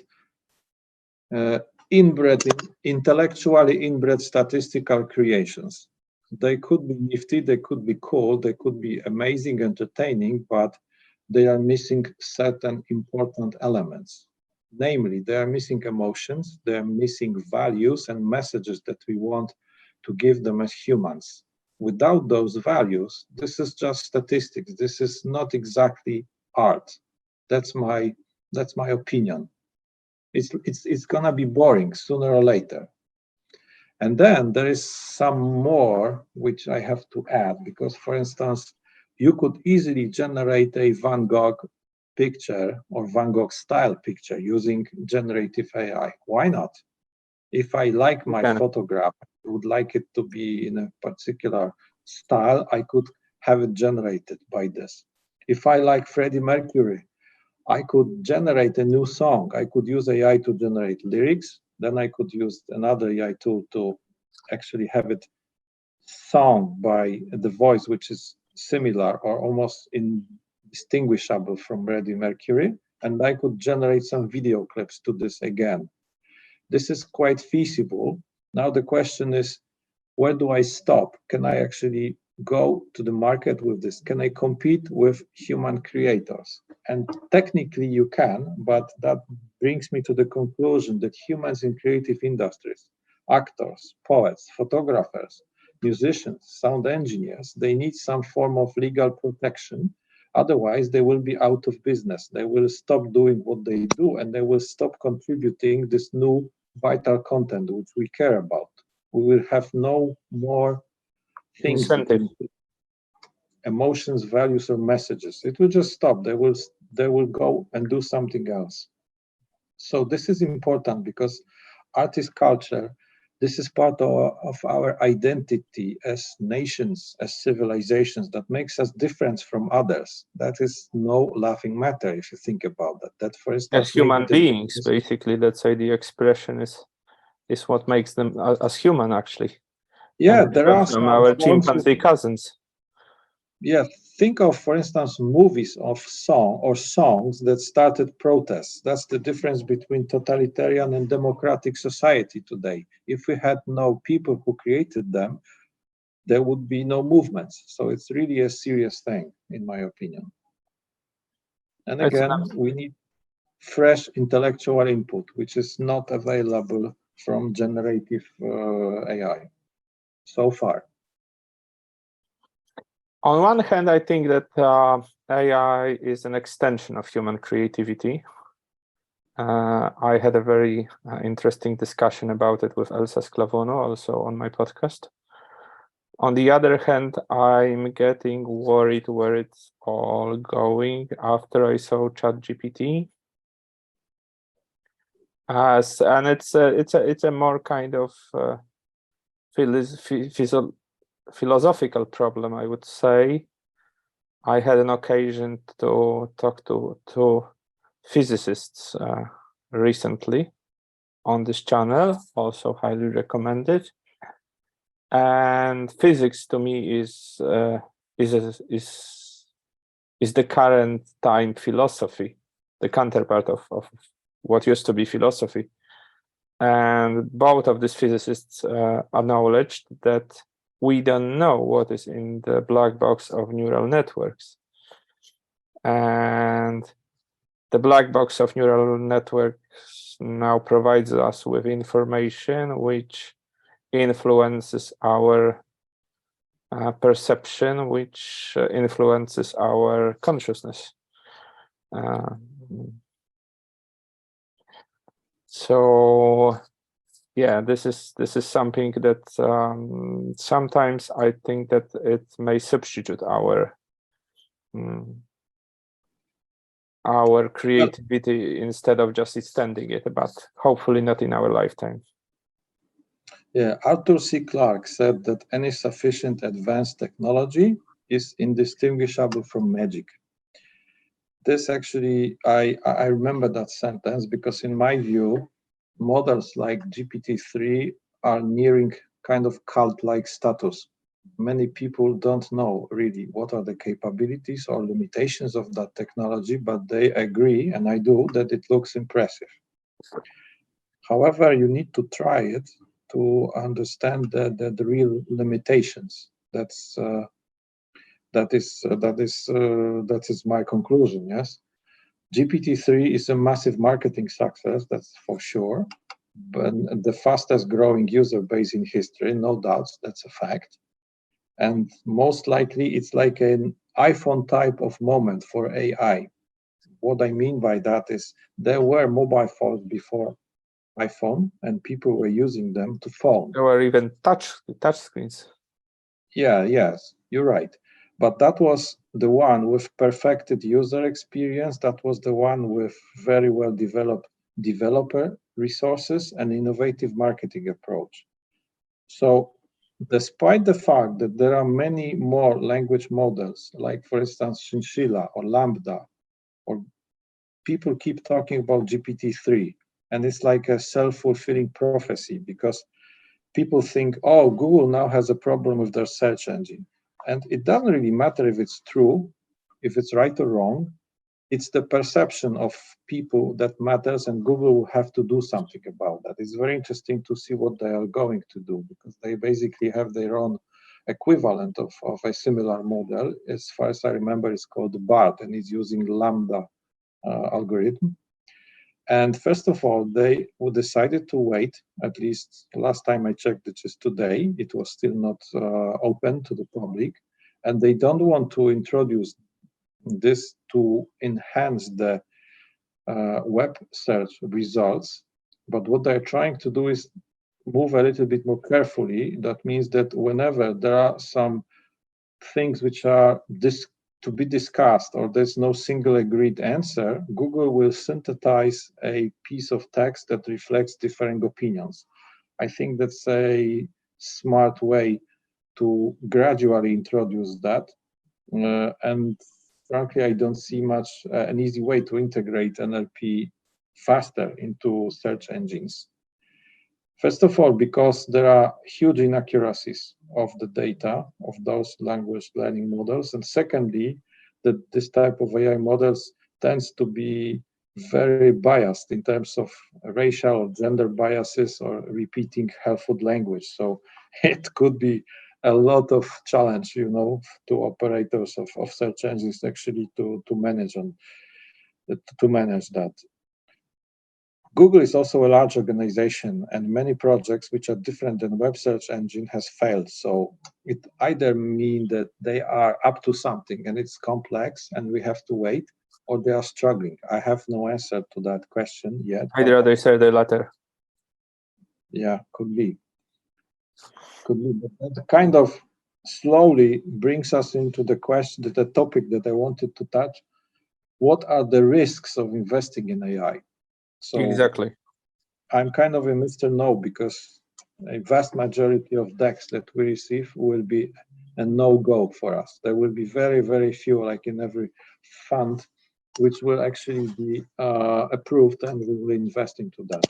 intellectually inbred statistical creations. They could be nifty, they could be cool, they could be amazing, entertaining, but they are missing certain important elements. Namely, they are missing emotions, they are missing values and messages that we want to give them as humans. Without those values, this is just statistics. This is not exactly art. That's my opinion. It's gonna be boring sooner or later. And then there is some more which I have to add, because, for instance, you could easily generate a Van Gogh picture or Van Gogh style picture using generative AI. Why not? If I like my photograph, I would like it to be in a particular style, I could have it generated by this. If I like Freddie Mercury, I could generate a new song. I could use AI to generate lyrics. Then I could use another AI tool to actually have it sung by the voice, which is similar or almost indistinguishable from Freddie Mercury. And I could generate some video clips to this again. This is quite feasible. Now the question is, where do I stop? Can I actually go to the market with this? Can I compete with human creators? And technically you can, but that brings me to the conclusion that humans in creative industries, actors, poets, photographers, musicians, sound engineers, they need some form of legal protection. Otherwise, they will be out of business. They will stop doing what they do, and they will stop contributing this new vital content which we care about. We will have no more things, emotions, values, or messages. It will just stop. They will go and do something else. So this is important because art is culture. This is part of our identity as nations, as civilizations, that makes us different from others. That is no laughing matter if you think about that. That, for instance, as human beings, basically, let's say the expression is what makes them as human, actually. Yeah, there are some our chimpanzee cousins. Yeah, think of, for instance, movies of songs that started protests. That's the difference between totalitarian and democratic society today. If we had no people who created them, there would be no movements. So it's really a serious thing, in my opinion. And again, we need fresh intellectual input, which is not available from generative AI so far. On one hand, I think that AI is an extension of human creativity. I had a very interesting discussion about it with Elsa Sclavono, also on my podcast. On the other hand, I'm getting worried where it's all going after I saw ChatGPT. And it's a more kind of philosophical problem, I would say. I had an occasion to talk to physicists recently on this channel, also highly recommended. And physics to me is the current time philosophy, the counterpart of what used to be philosophy. And both of these physicists acknowledged that we don't know what is in the black box of neural networks. And the black box of neural networks now provides us with information which influences our perception, which influences our consciousness. So yeah, this is something that sometimes I think that it may substitute our creativity instead of just extending it, but hopefully not in our lifetime. Yeah, Arthur C. Clarke said that any sufficient advanced technology is indistinguishable from magic. This actually, I remember that sentence because in my view, models like GPT-3 are nearing kind of cult-like status. Many people don't know really what are the capabilities or limitations of that technology, but they agree, and I do, that it looks impressive. However, you need to try it to understand the real limitations. That is my conclusion. Yes, GPT-3 is a massive marketing success, that's for sure, but the fastest growing user base in history, no doubts, that's a fact. And most likely it's like an iPhone type of moment for AI. What I mean by that is there were mobile phones before iPhone and people were using them to phone. There were even touch screens. Yeah, yes, you're right. But that was the one with perfected user experience. That was the one with very well developed developer resources and innovative marketing approach. So despite the fact that there are many more language models, like for instance, Chinchilla or Lambda, or people keep talking about GPT-3, and it's like a self-fulfilling prophecy because people think, oh, Google now has a problem with their search engine. And it doesn't really matter if it's true, if it's right or wrong. It's the perception of people that matters, and Google will have to do something about that. It's very interesting to see what they are going to do because they basically have their own equivalent of a similar model. As far as I remember, it's called BART, and it's using Lambda algorithm. And first of all, they decided to wait, at least last time I checked, which is today, it was still not open to the public. And they don't want to introduce this to enhance the web search results. But what they're trying to do is move a little bit more carefully. That means that whenever there are some things which are to be discussed or there's no single agreed answer, Google will synthesize a piece of text that reflects differing opinions. I think that's a smart way to gradually introduce that. And frankly, I don't see much an easy way to integrate NLP faster into search engines. First of all, because there are huge inaccuracies of the data of those language learning models. And secondly, that this type of AI models tends to be very biased in terms of racial or gender biases or repeating helpful language. So it could be a lot of challenge, to operators of search engines actually to manage that. Google is also a large organization, and many projects which are different than web search engine has failed. So it either means that they are up to something and it's complex and we have to wait, or they are struggling. I have no answer to that question yet. I'd rather say the latter. Yeah, could be. But that kind of slowly brings us into the question, the topic that I wanted to touch. What are the risks of investing in AI? So exactly. I'm kind of a Mr. No, because a vast majority of decks that we receive will be a no-go for us. There will be very, very few, like in every fund, which will actually be approved, and we will invest into that.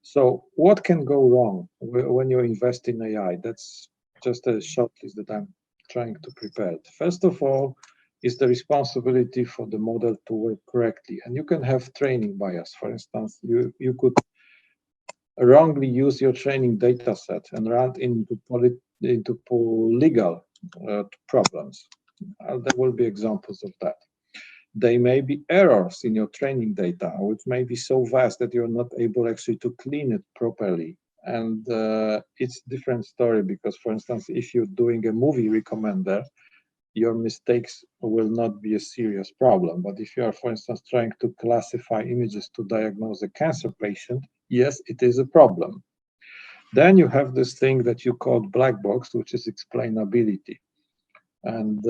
So what can go wrong when you invest in AI? That's just a short list that I'm trying to prepare. First of all, is the responsibility for the model to work correctly. And you can have training bias. For instance, you could wrongly use your training data set and run into legal problems. There will be examples of that. There may be errors in your training data, which may be so vast that you're not able actually to clean it properly. And it's a different story because, for instance, if you're doing a movie recommender, your mistakes will not be a serious problem. But if you are, for instance, trying to classify images to diagnose a cancer patient, yes, it is a problem. Then you have this thing that you call black box, which is explainability. And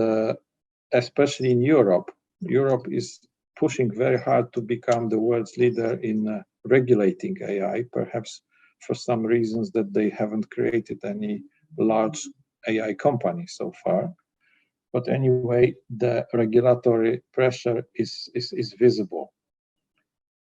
especially in Europe, Europe is pushing very hard to become the world's leader in regulating AI, perhaps for some reasons that they haven't created any large AI company so far. But anyway, the regulatory pressure is visible.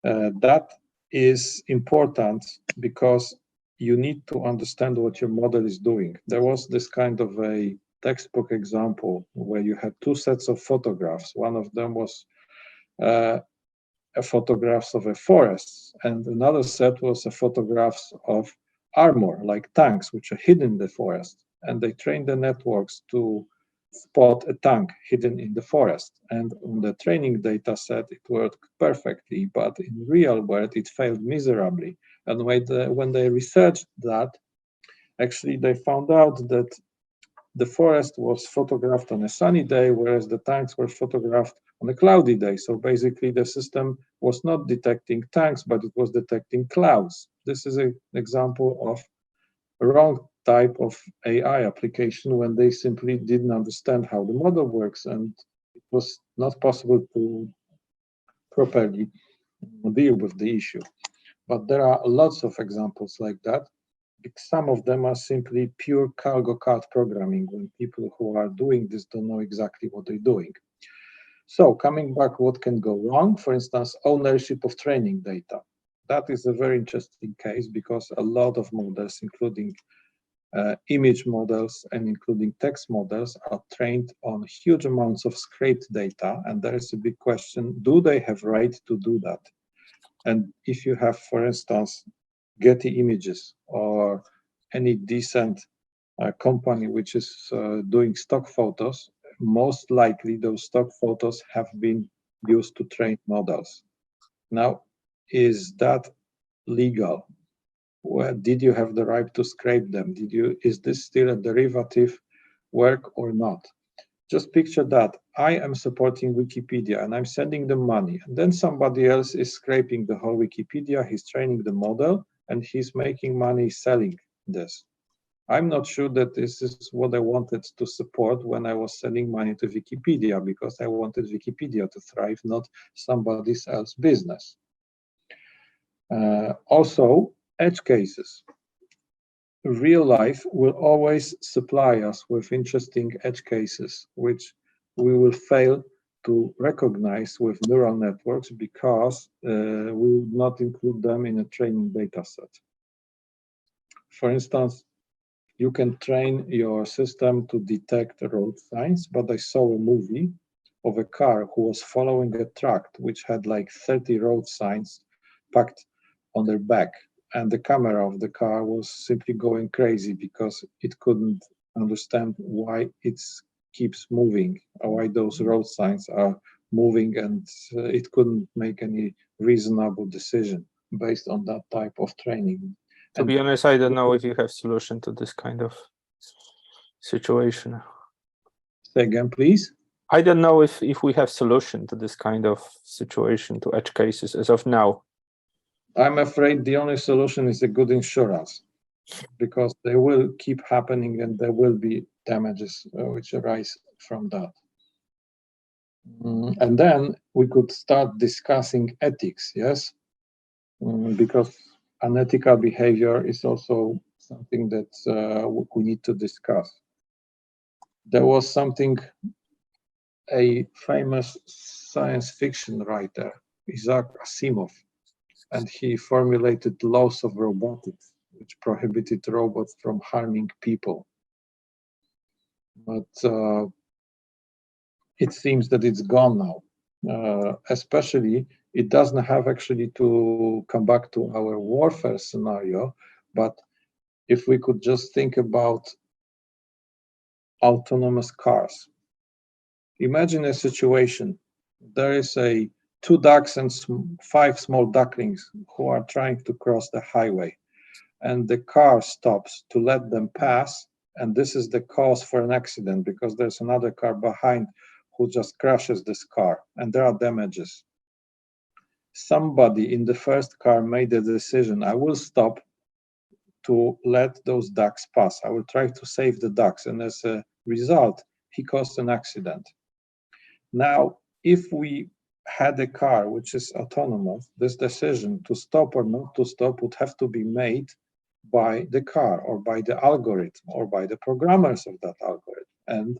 That is important because you need to understand what your model is doing. There was this kind of a textbook example where you had two sets of photographs. One of them was photographs of a forest, and another set was photographs of armor, like tanks, which are hidden in the forest. And they trained the networks to spot a tank hidden in the forest. And on the training data set, it worked perfectly, but in real world, it failed miserably. And when they researched that, actually, they found out that the forest was photographed on a sunny day, whereas the tanks were photographed on a cloudy day. So basically, the system was not detecting tanks, but it was detecting clouds. This is an example of a wrong type of AI application when they simply didn't understand how the model works, and it was not possible to properly deal with the issue. But there are lots of examples like that. Some of them are simply pure cargo cart programming, when people who are doing this don't know exactly what they're doing. So coming back, what can go wrong? For instance, ownership of training data. That is a very interesting case because a lot of models, including image models and including text models, are trained on huge amounts of scraped data. And there is a big question, do they have right to do that? And if you have, for instance, Getty Images or any decent company which is doing stock photos, most likely those stock photos have been used to train models. Now, is that legal? Well, did you have the right to scrape them? Is this still a derivative work or not? Just picture that I am supporting Wikipedia and I'm sending them money, and then somebody else is scraping the whole Wikipedia, he's training the model, and he's making money selling this. I'm not sure that this is what I wanted to support when I was sending money to Wikipedia, because I wanted Wikipedia to thrive, not somebody else's business. Also, edge cases. Real life will always supply us with interesting edge cases, which we will fail to recognize with neural networks because we would not include them in a training data set. For instance, you can train your system to detect road signs, but I saw a movie of a car who was following a truck which had like 30 road signs packed on their back. And the camera of the car was simply going crazy because it couldn't understand why it keeps moving, or why those road signs are moving, and it couldn't make any reasonable decision based on that type of training. To be honest, I don't know if you have solution to this kind of situation. Say again, please. I don't know if we have solution to this kind of situation, to edge cases as of now. I'm afraid the only solution is a good insurance, because they will keep happening and there will be damages which arise from that. And then we could start discussing ethics, yes? Because unethical behavior is also something that we need to discuss. There was something, a famous science fiction writer, Isaac Asimov, and he formulated laws of robotics, which prohibited robots from harming people. But it seems that it's gone now. Especially, it doesn't have actually to come back to our warfare scenario, but if we could just think about autonomous cars. Imagine a situation, there is two ducks and 5 small ducklings who are trying to cross the highway, and the car stops to let them pass, and this is the cause for an accident because there's another car behind who just crashes this car, and there are damages. Somebody in the first car made a decision, I will stop to let those ducks pass. I will try to save the ducks, and as a result, he caused an accident. Now, if we had a car which is autonomous, this decision to stop or not to stop would have to be made by the car or by the algorithm or by the programmers of that algorithm. And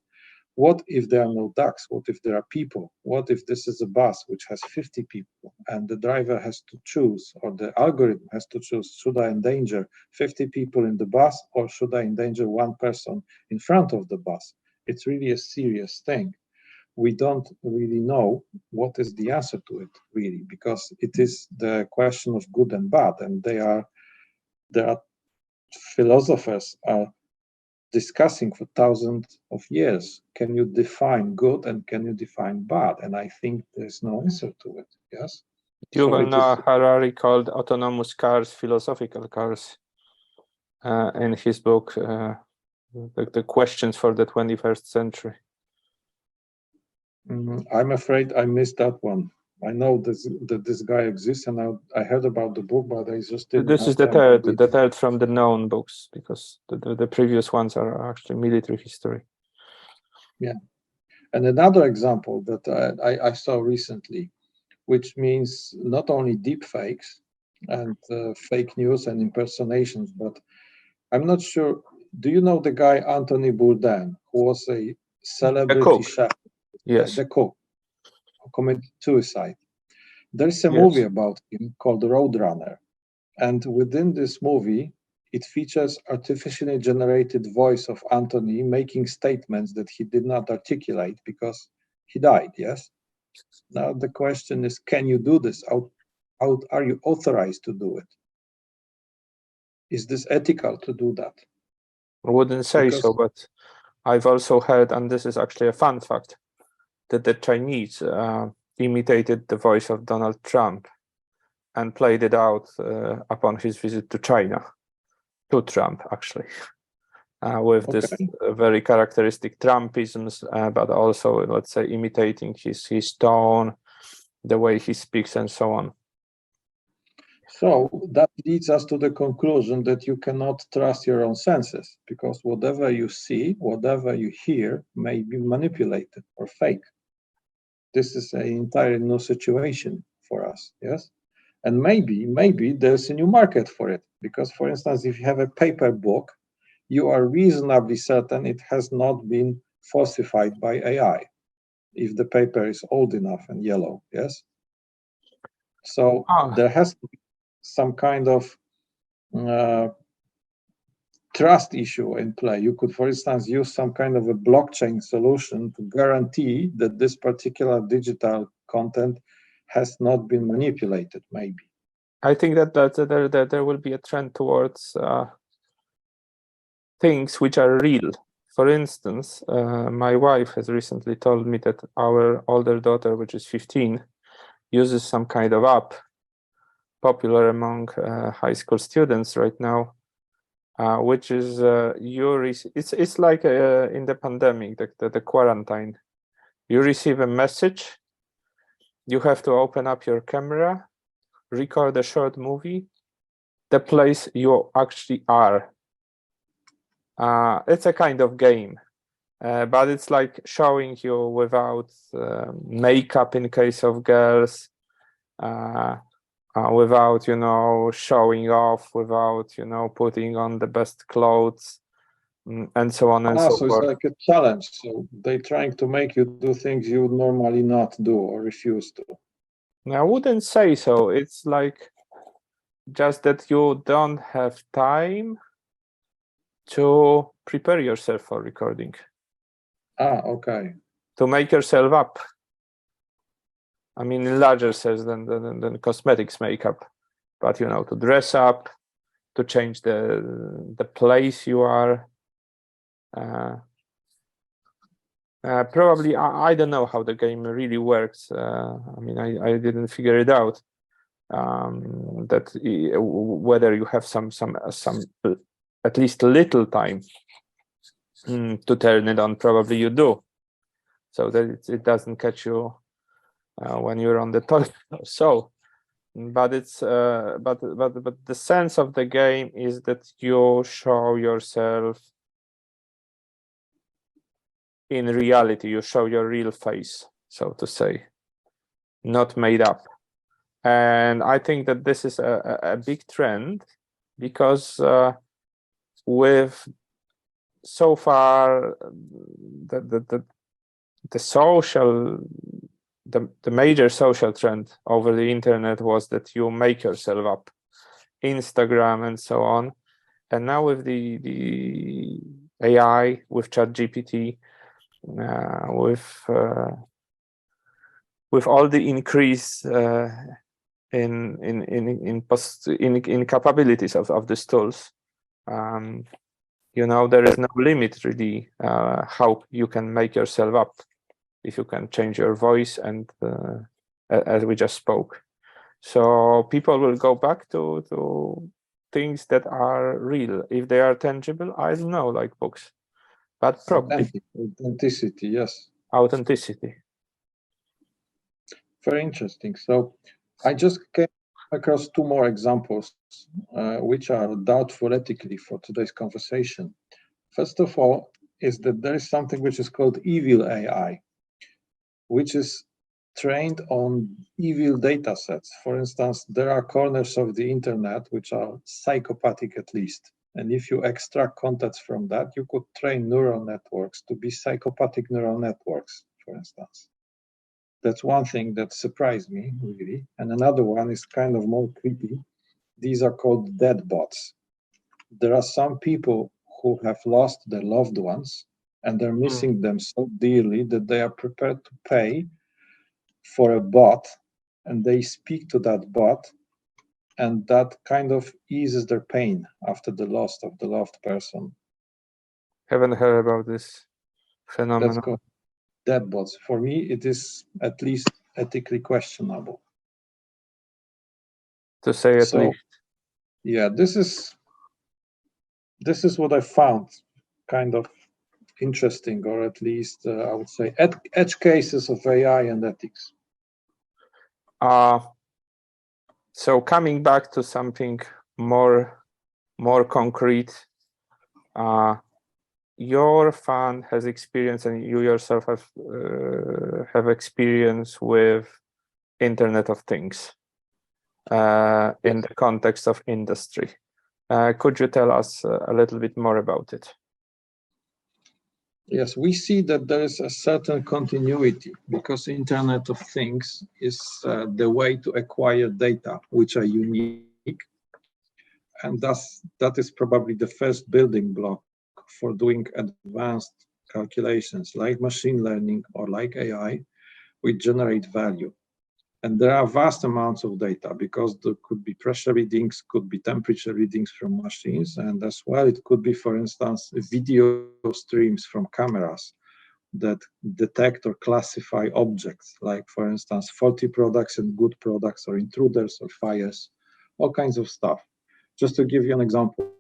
what if there are no ducks? What if there are people? What if this is a bus which has 50 people and the driver has to choose, or the algorithm has to choose, should I endanger 50 people in the bus or should I endanger 1 person in front of the bus? It's really a serious thing. We don't really know what is the answer to it, really, because it is the question of good and bad, and there are philosophers are discussing for thousands of years. Can you define good and can you define bad? And I think there's no answer to it. Yes. Yuval Noah Harari called autonomous cars philosophical cars in his book, the questions for the 21st century. I'm afraid I missed that one. I know that this guy exists, and I heard about the book, but I just didn't. This is the third from the known books, because the previous ones are actually military history. Yeah, and another example that I saw recently, which means not only deep fakes and fake news and impersonations, but I'm not sure. Do you know the guy Anthony Bourdain, who was a celebrity chef? Yes. The cook who committed suicide. There's a movie about him called Roadrunner. And within this movie, it features artificially generated voice of Anthony making statements that he did not articulate because he died, yes? Now the question is, can you do this? How are you authorized to do it? Is this ethical to do that? I wouldn't say so, but I've also heard, and this is actually a fun fact, that the Chinese imitated the voice of Donald Trump and played it out upon his visit to China, to Trump actually, with this very characteristic Trumpisms, but also, let's say, imitating his tone, the way he speaks, and so on. So that leads us to the conclusion that you cannot trust your own senses, because whatever you see, whatever you hear may be manipulated or fake. This is an entirely new situation for us, yes? And maybe there's a new market for it, because, for instance, if you have a paper book, you are reasonably certain it has not been falsified by AI, if the paper is old enough and yellow, yes? So there has to be some kind of trust issue in play. You could, for instance, use some kind of a blockchain solution to guarantee that this particular digital content has not been manipulated, maybe. I think that there will be a trend towards things which are real. For instance, my wife has recently told me that our older daughter, which is 15, uses some kind of app popular among high school students right now, which is it's like in the pandemic, the quarantine. You receive a message, you have to open up your camera, record a short movie, the place you actually are. It's a kind of game, but it's like showing you without makeup in case of girls, without, showing off, without, putting on the best clothes, and so on and so so forth. it's like a challenge. So they're trying to make you do things you would normally not do or refuse to. I wouldn't say so. It's like just that you don't have time to prepare yourself for recording. Okay. To make yourself up. I mean, in larger sense than cosmetics makeup, but to dress up, to change the place you are. Probably, I don't know how the game really works. I mean, I didn't figure it out. That whether you have some at least a little time to turn it on. Probably you do, so that it doesn't catch you when you're on the toilet. So, but it's but the sense of the game is that you show yourself in reality. You show your real face, so to say, not made up. And I think that this is a big trend, because with so far the major social trend over the internet was that you make yourself up, Instagram and so on. And now with the AI, with ChatGPT, with all the increase in capabilities of these tools, there is no limit really how you can make yourself up, if you can change your voice, and as we just spoke. So people will go back to things that are real. If they are tangible, I don't know, like books, but probably authenticity. Yes, authenticity. Very interesting. So I just came across two more examples, which are doubtful ethically for today's conversation. First of all, is that there is something which is called evil AI, which is trained on evil data sets. For instance, there are corners of the internet which are psychopathic at least. And if you extract contents from that, you could train neural networks to be psychopathic neural networks, for instance. That's one thing that surprised me, really. And another one is kind of more creepy. These are called dead bots. There are some people who have lost their loved ones, and they're missing them so dearly that they are prepared to pay for a bot, and they speak to that bot, and that kind of eases their pain after the loss of the loved person. Haven't heard about this phenomenon. That's called dead bots. For me, it is at least ethically questionable. To say at least. Yeah, this is what I found kind of interesting, or at least I would say edge cases of AI and ethics. So coming back to something more concrete, your fund has experience, and you yourself have experience with Internet of Things in the context of industry. Could you tell us a little bit more about it? Yes, we see that there is a certain continuity, because Internet of Things is the way to acquire data which are unique, and thus that is probably the first building block for doing advanced calculations like machine learning or like AI, which generate value. And there are vast amounts of data, because there could be pressure readings, could be temperature readings from machines, and as well it could be, for instance, video streams from cameras that detect or classify objects, like, for instance, faulty products and good products, or intruders or fires, all kinds of stuff. Just to give you an example,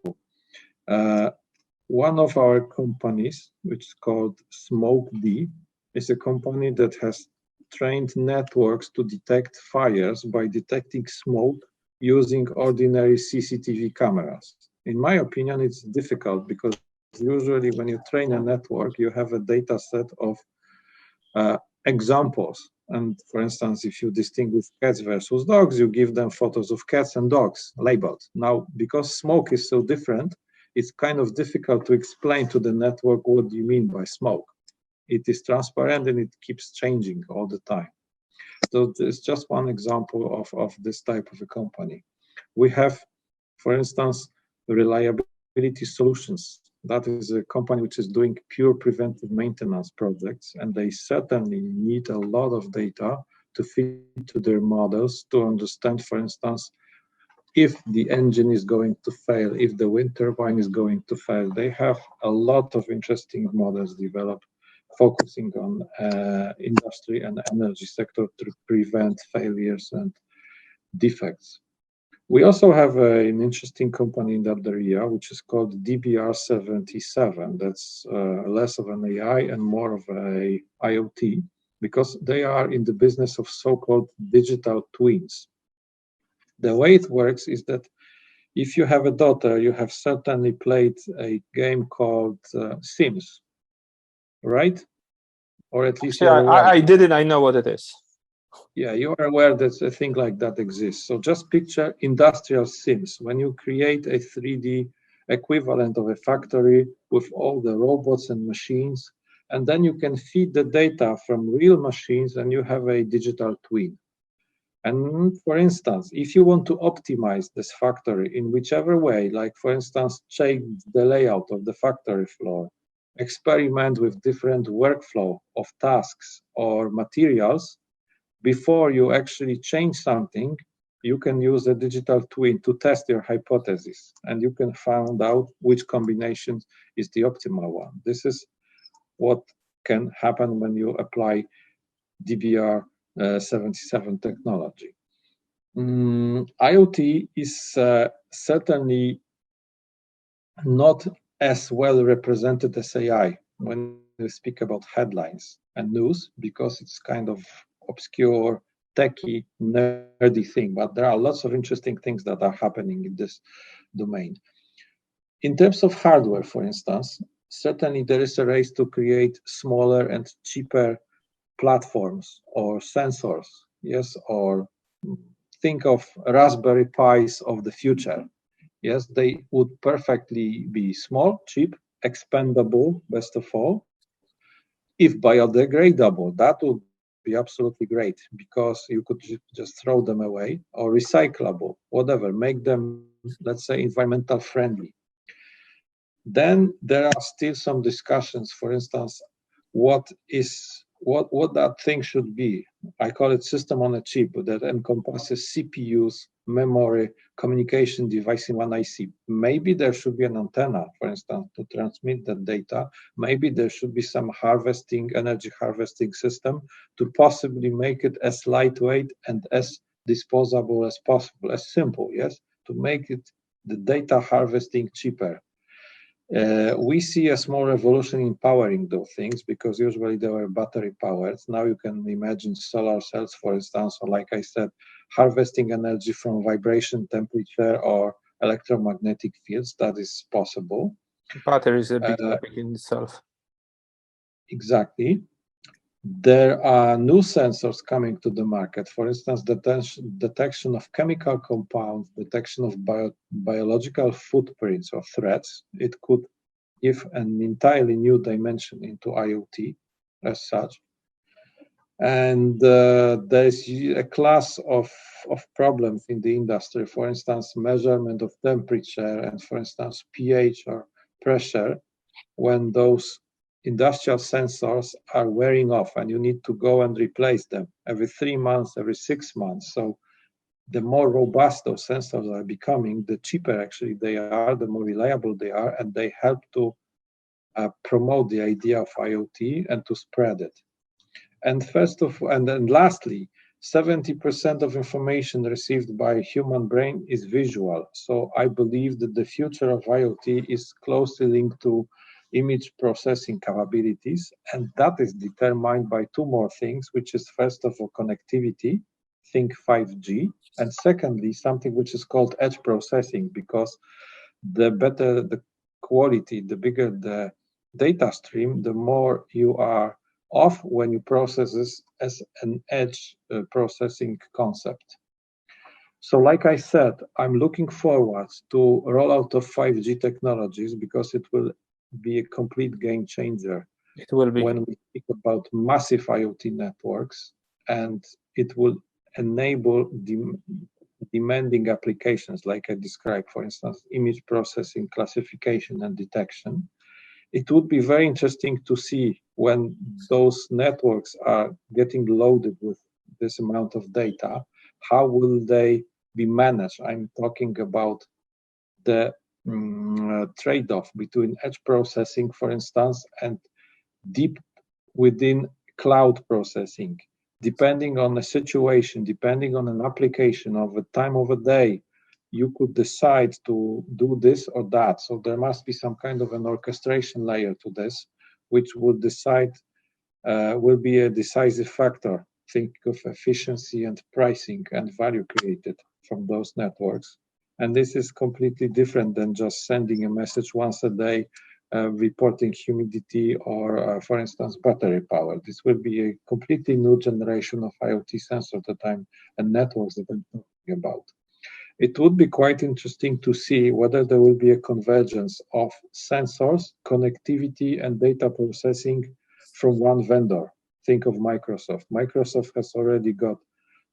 one of our companies, which is called SmokeD, is a company that has trained networks to detect fires by detecting smoke using ordinary CCTV cameras. In my opinion, it's difficult, because usually when you train a network, you have a data set of examples And for instance, if you distinguish cats versus dogs, you give them photos of cats and dogs labeled. Now, because smoke is so different, it's kind of difficult to explain to the network what do you mean by smoke. It is transparent and it keeps changing all the time. So it's just one example of this type of a company. We have, for instance, reliability solutions. That is a company which is doing pure preventive maintenance projects, and they certainly need a lot of data to feed to their models to understand, for instance, if the engine is going to fail, if the wind turbine is going to fail. They have a lot of interesting models developed focusing on industry and energy sector to prevent failures and defects. We also have an interesting company in that area, which is called DBR77. That's less of an AI and more of a IoT, because they are in the business of so-called digital twins. The way it works is that if you have a daughter, you have certainly played a game called Sims, right? Or at least Yeah, I didn't. I know what it is. Yeah, you are aware that a thing like that exists. So just picture industrial Sims. When you create a 3D equivalent of a factory with all the robots and machines, and then you can feed the data from real machines and you have a digital twin. And for instance, if you want to optimize this factory in whichever way, like for instance, change the layout of the factory floor, experiment with different workflow of tasks or materials, before you actually change something, you can use a digital twin to test your hypothesis, and you can find out which combination is the optimal one. This is what can happen when you apply DBR77 technology. IoT is certainly not as well represented as AI when we speak about headlines and news, because it's kind of obscure, techie, nerdy thing, but there are lots of interesting things that are happening in this domain. In terms of hardware, for instance, certainly there is a race to create smaller and cheaper platforms or sensors, yes, or think of Raspberry Pis of the future. Yes, they would perfectly be small, cheap, expandable, best of all. If biodegradable, that would be absolutely great, because you could just throw them away, or recyclable, whatever, make them, let's say, environmental friendly. Then there are still some discussions, for instance, what that thing should be. I call it system on a chip that encompasses CPUs, memory, communication device in one IC. Maybe there should be an antenna, for instance, to transmit that data. Maybe there should be some energy harvesting system to possibly make it as lightweight and as disposable as possible, as simple, yes, to make it the data harvesting cheaper. We see a small revolution in powering those things, because usually they were battery powered. Now you can imagine solar cells, for instance, or like I said, harvesting energy from vibration, temperature, or electromagnetic fields. That is possible. Battery is a big topic in itself. Exactly. There are new sensors coming to the market. For instance, detection of chemical compounds, detection of biological footprints or threats. It could give an entirely new dimension into IoT as such. And there's a class of problems in the industry, for instance, measurement of temperature and, for instance, pH or pressure, when those industrial sensors are wearing off and you need to go and replace them every 3 months, every 6 months. So the more robust those sensors are becoming, the cheaper actually they are, the more reliable they are, and they help to promote the idea of IoT and to spread it. And then lastly, 70% of information received by human brain is visual. So I believe that the future of IoT is closely linked to image processing capabilities, and that is determined by two more things, which is first of all connectivity, think 5G, and secondly something which is called edge processing, because the better the quality, the bigger the data stream, the more you are off when you process this as an edge processing concept. So like I said, I'm looking forward to rollout of 5G technologies because it will be a complete game changer. It will be. When we speak about massive IoT networks, and it will enable demanding applications like I described, for instance, image processing, classification, and detection. It would be very interesting to see when those networks are getting loaded with this amount of data, how will they be managed? I'm talking about the trade-off between edge processing, for instance, and deep within cloud processing. Depending on the situation, depending on an application of a time of a day, you could decide to do this or that. So there must be some kind of an orchestration layer to this, which would decide, will be a decisive factor. Think of efficiency and pricing and value created from those networks. And this is completely different than just sending a message once a day, reporting humidity or, for instance, battery power. This will be a completely new generation of IoT sensors that and networks that I'm talking about. It would be quite interesting to see whether there will be a convergence of sensors, connectivity, and data processing from one vendor. Think of Microsoft. Microsoft has already got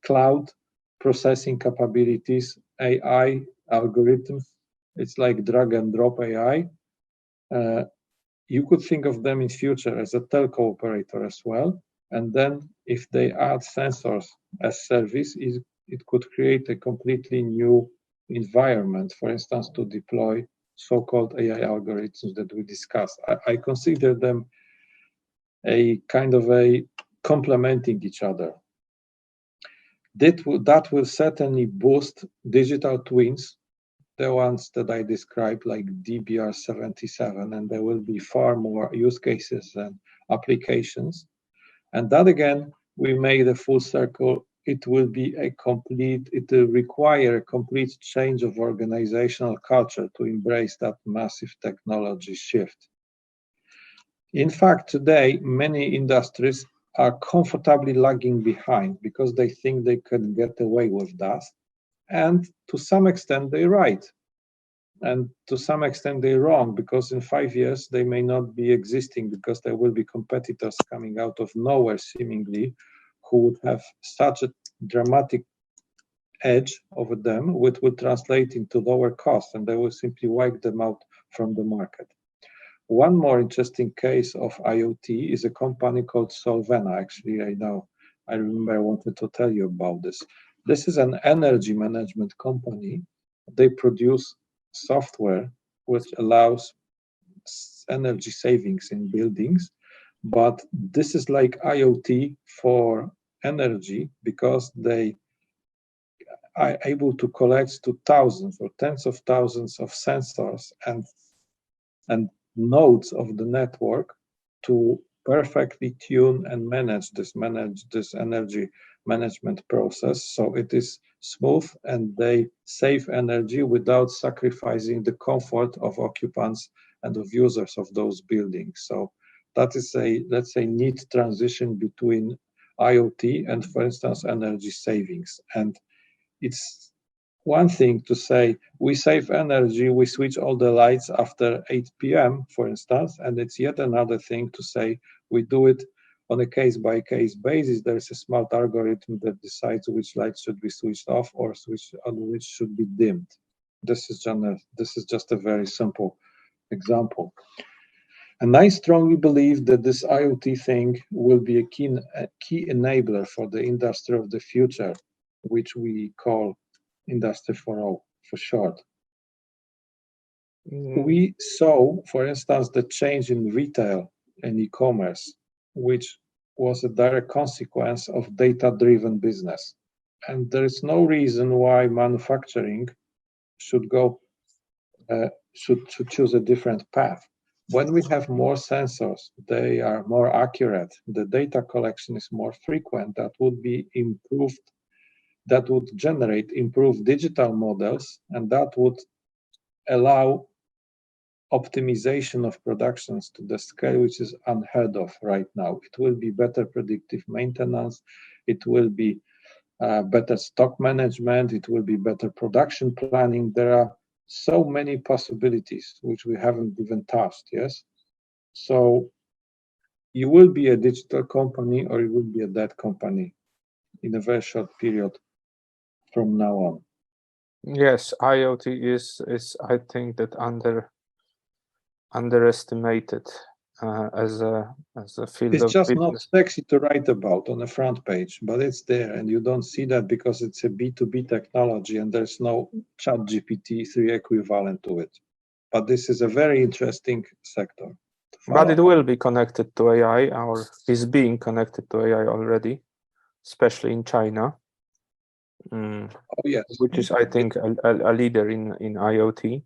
cloud processing capabilities, AI algorithms. It's like drag and drop AI. You could think of them in future as a telco operator as well. And then if they add sensors as service, it could create a completely new environment, for instance, to deploy so-called AI algorithms that we discussed. I consider them a kind of a complementing each other. That will certainly boost digital twins, the ones that I described, like DBR77, and there will be far more use cases and applications. And that again, we made a full circle. It will be it will require a complete change of organizational culture to embrace that massive technology shift. In fact, today, many industries are comfortably lagging behind because they think they can get away with that. And to some extent, they're right. And to some extent, they're wrong because in 5 years, they may not be existing because there will be competitors coming out of nowhere, seemingly, who would have such a dramatic edge over them, which would translate into lower costs, and they will simply wipe them out from the market. One more interesting case of IoT is a company called Solvena. Actually, I remember I wanted to tell you about this. This is an energy management company. They produce software which allows energy savings in buildings, but this is like IoT for energy because they are able to collect to thousands or tens of thousands of sensors and nodes of the network to perfectly tune and manage this energy management process, so it is smooth and they save energy without sacrificing the comfort of occupants and of users of those buildings. So that is a, let's say, neat transition between IoT and, for instance, energy savings. And it's one thing to say we save energy, we switch all the lights after 8 p.m., for instance, and it's yet another thing to say we do it on a case-by-case basis. There's a smart algorithm that decides which lights should be switched off or which should be dimmed. This is just a very simple example. And I strongly believe that this IoT thing will be a key enabler for the industry of the future, which we call Industry 4.0 for short. We saw, for instance, the change in retail and e-commerce, which was a direct consequence of data-driven business. And there is no reason why manufacturing should choose a different path. When we have more sensors, they are more accurate, the data collection is more frequent, that would be improved, that would generate improved digital models, and that would allow optimization of productions to the scale which is unheard of right now. It will be better predictive maintenance. It will be better stock management. It will be better production planning. There are so many possibilities which we haven't even touched. Yes. So you will be a digital company or you will be a dead company in a very short period from now on. Yes, IoT is I think that underestimated as a field It's of just business. not sexy to write about on the front page, but it's there, and you don't see that because it's a B2B technology and there's no ChatGPT 3 equivalent to it. But this is a very interesting sector. But it will be connected to AI, or is being connected to AI already, especially in China. Oh, yes. Which is, I think, a leader in IoT.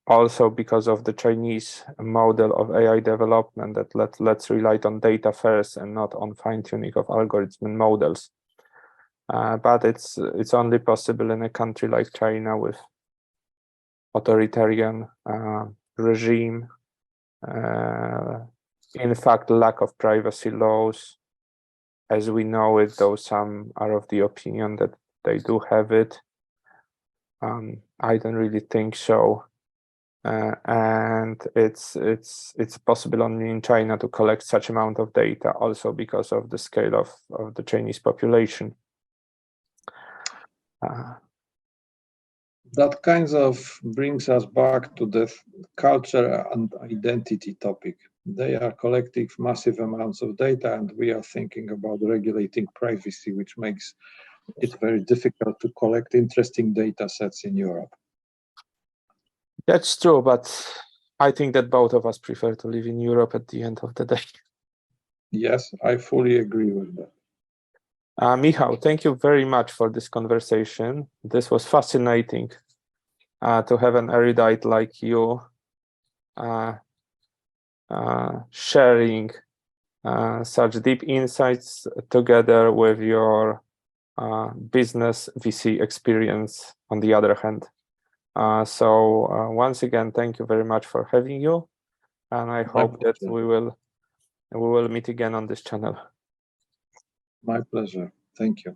Also because of the Chinese model of AI development that let's rely on data first and not on fine-tuning of algorithms and models. But it's only possible in a country like China with authoritarian regime. In fact, lack of privacy laws, as we know it, though some are of the opinion that they do have it. I don't really think so. And it's possible only in China to collect such amount of data, also because of the scale of the Chinese population. That kind of brings us back to the culture and identity topic. They are collecting massive amounts of data, and we are thinking about regulating privacy, which makes it very difficult to collect interesting data sets in Europe. That's true, but I think that both of us prefer to live in Europe at the end of the day. Yes, I fully agree with that. Michał, thank you very much for this conversation. This was fascinating to have an erudite like you sharing such deep insights together with your business VC experience on the other hand. So once again, thank you very much for having you, and I hope that we will meet again on this channel. My pleasure. Thank you.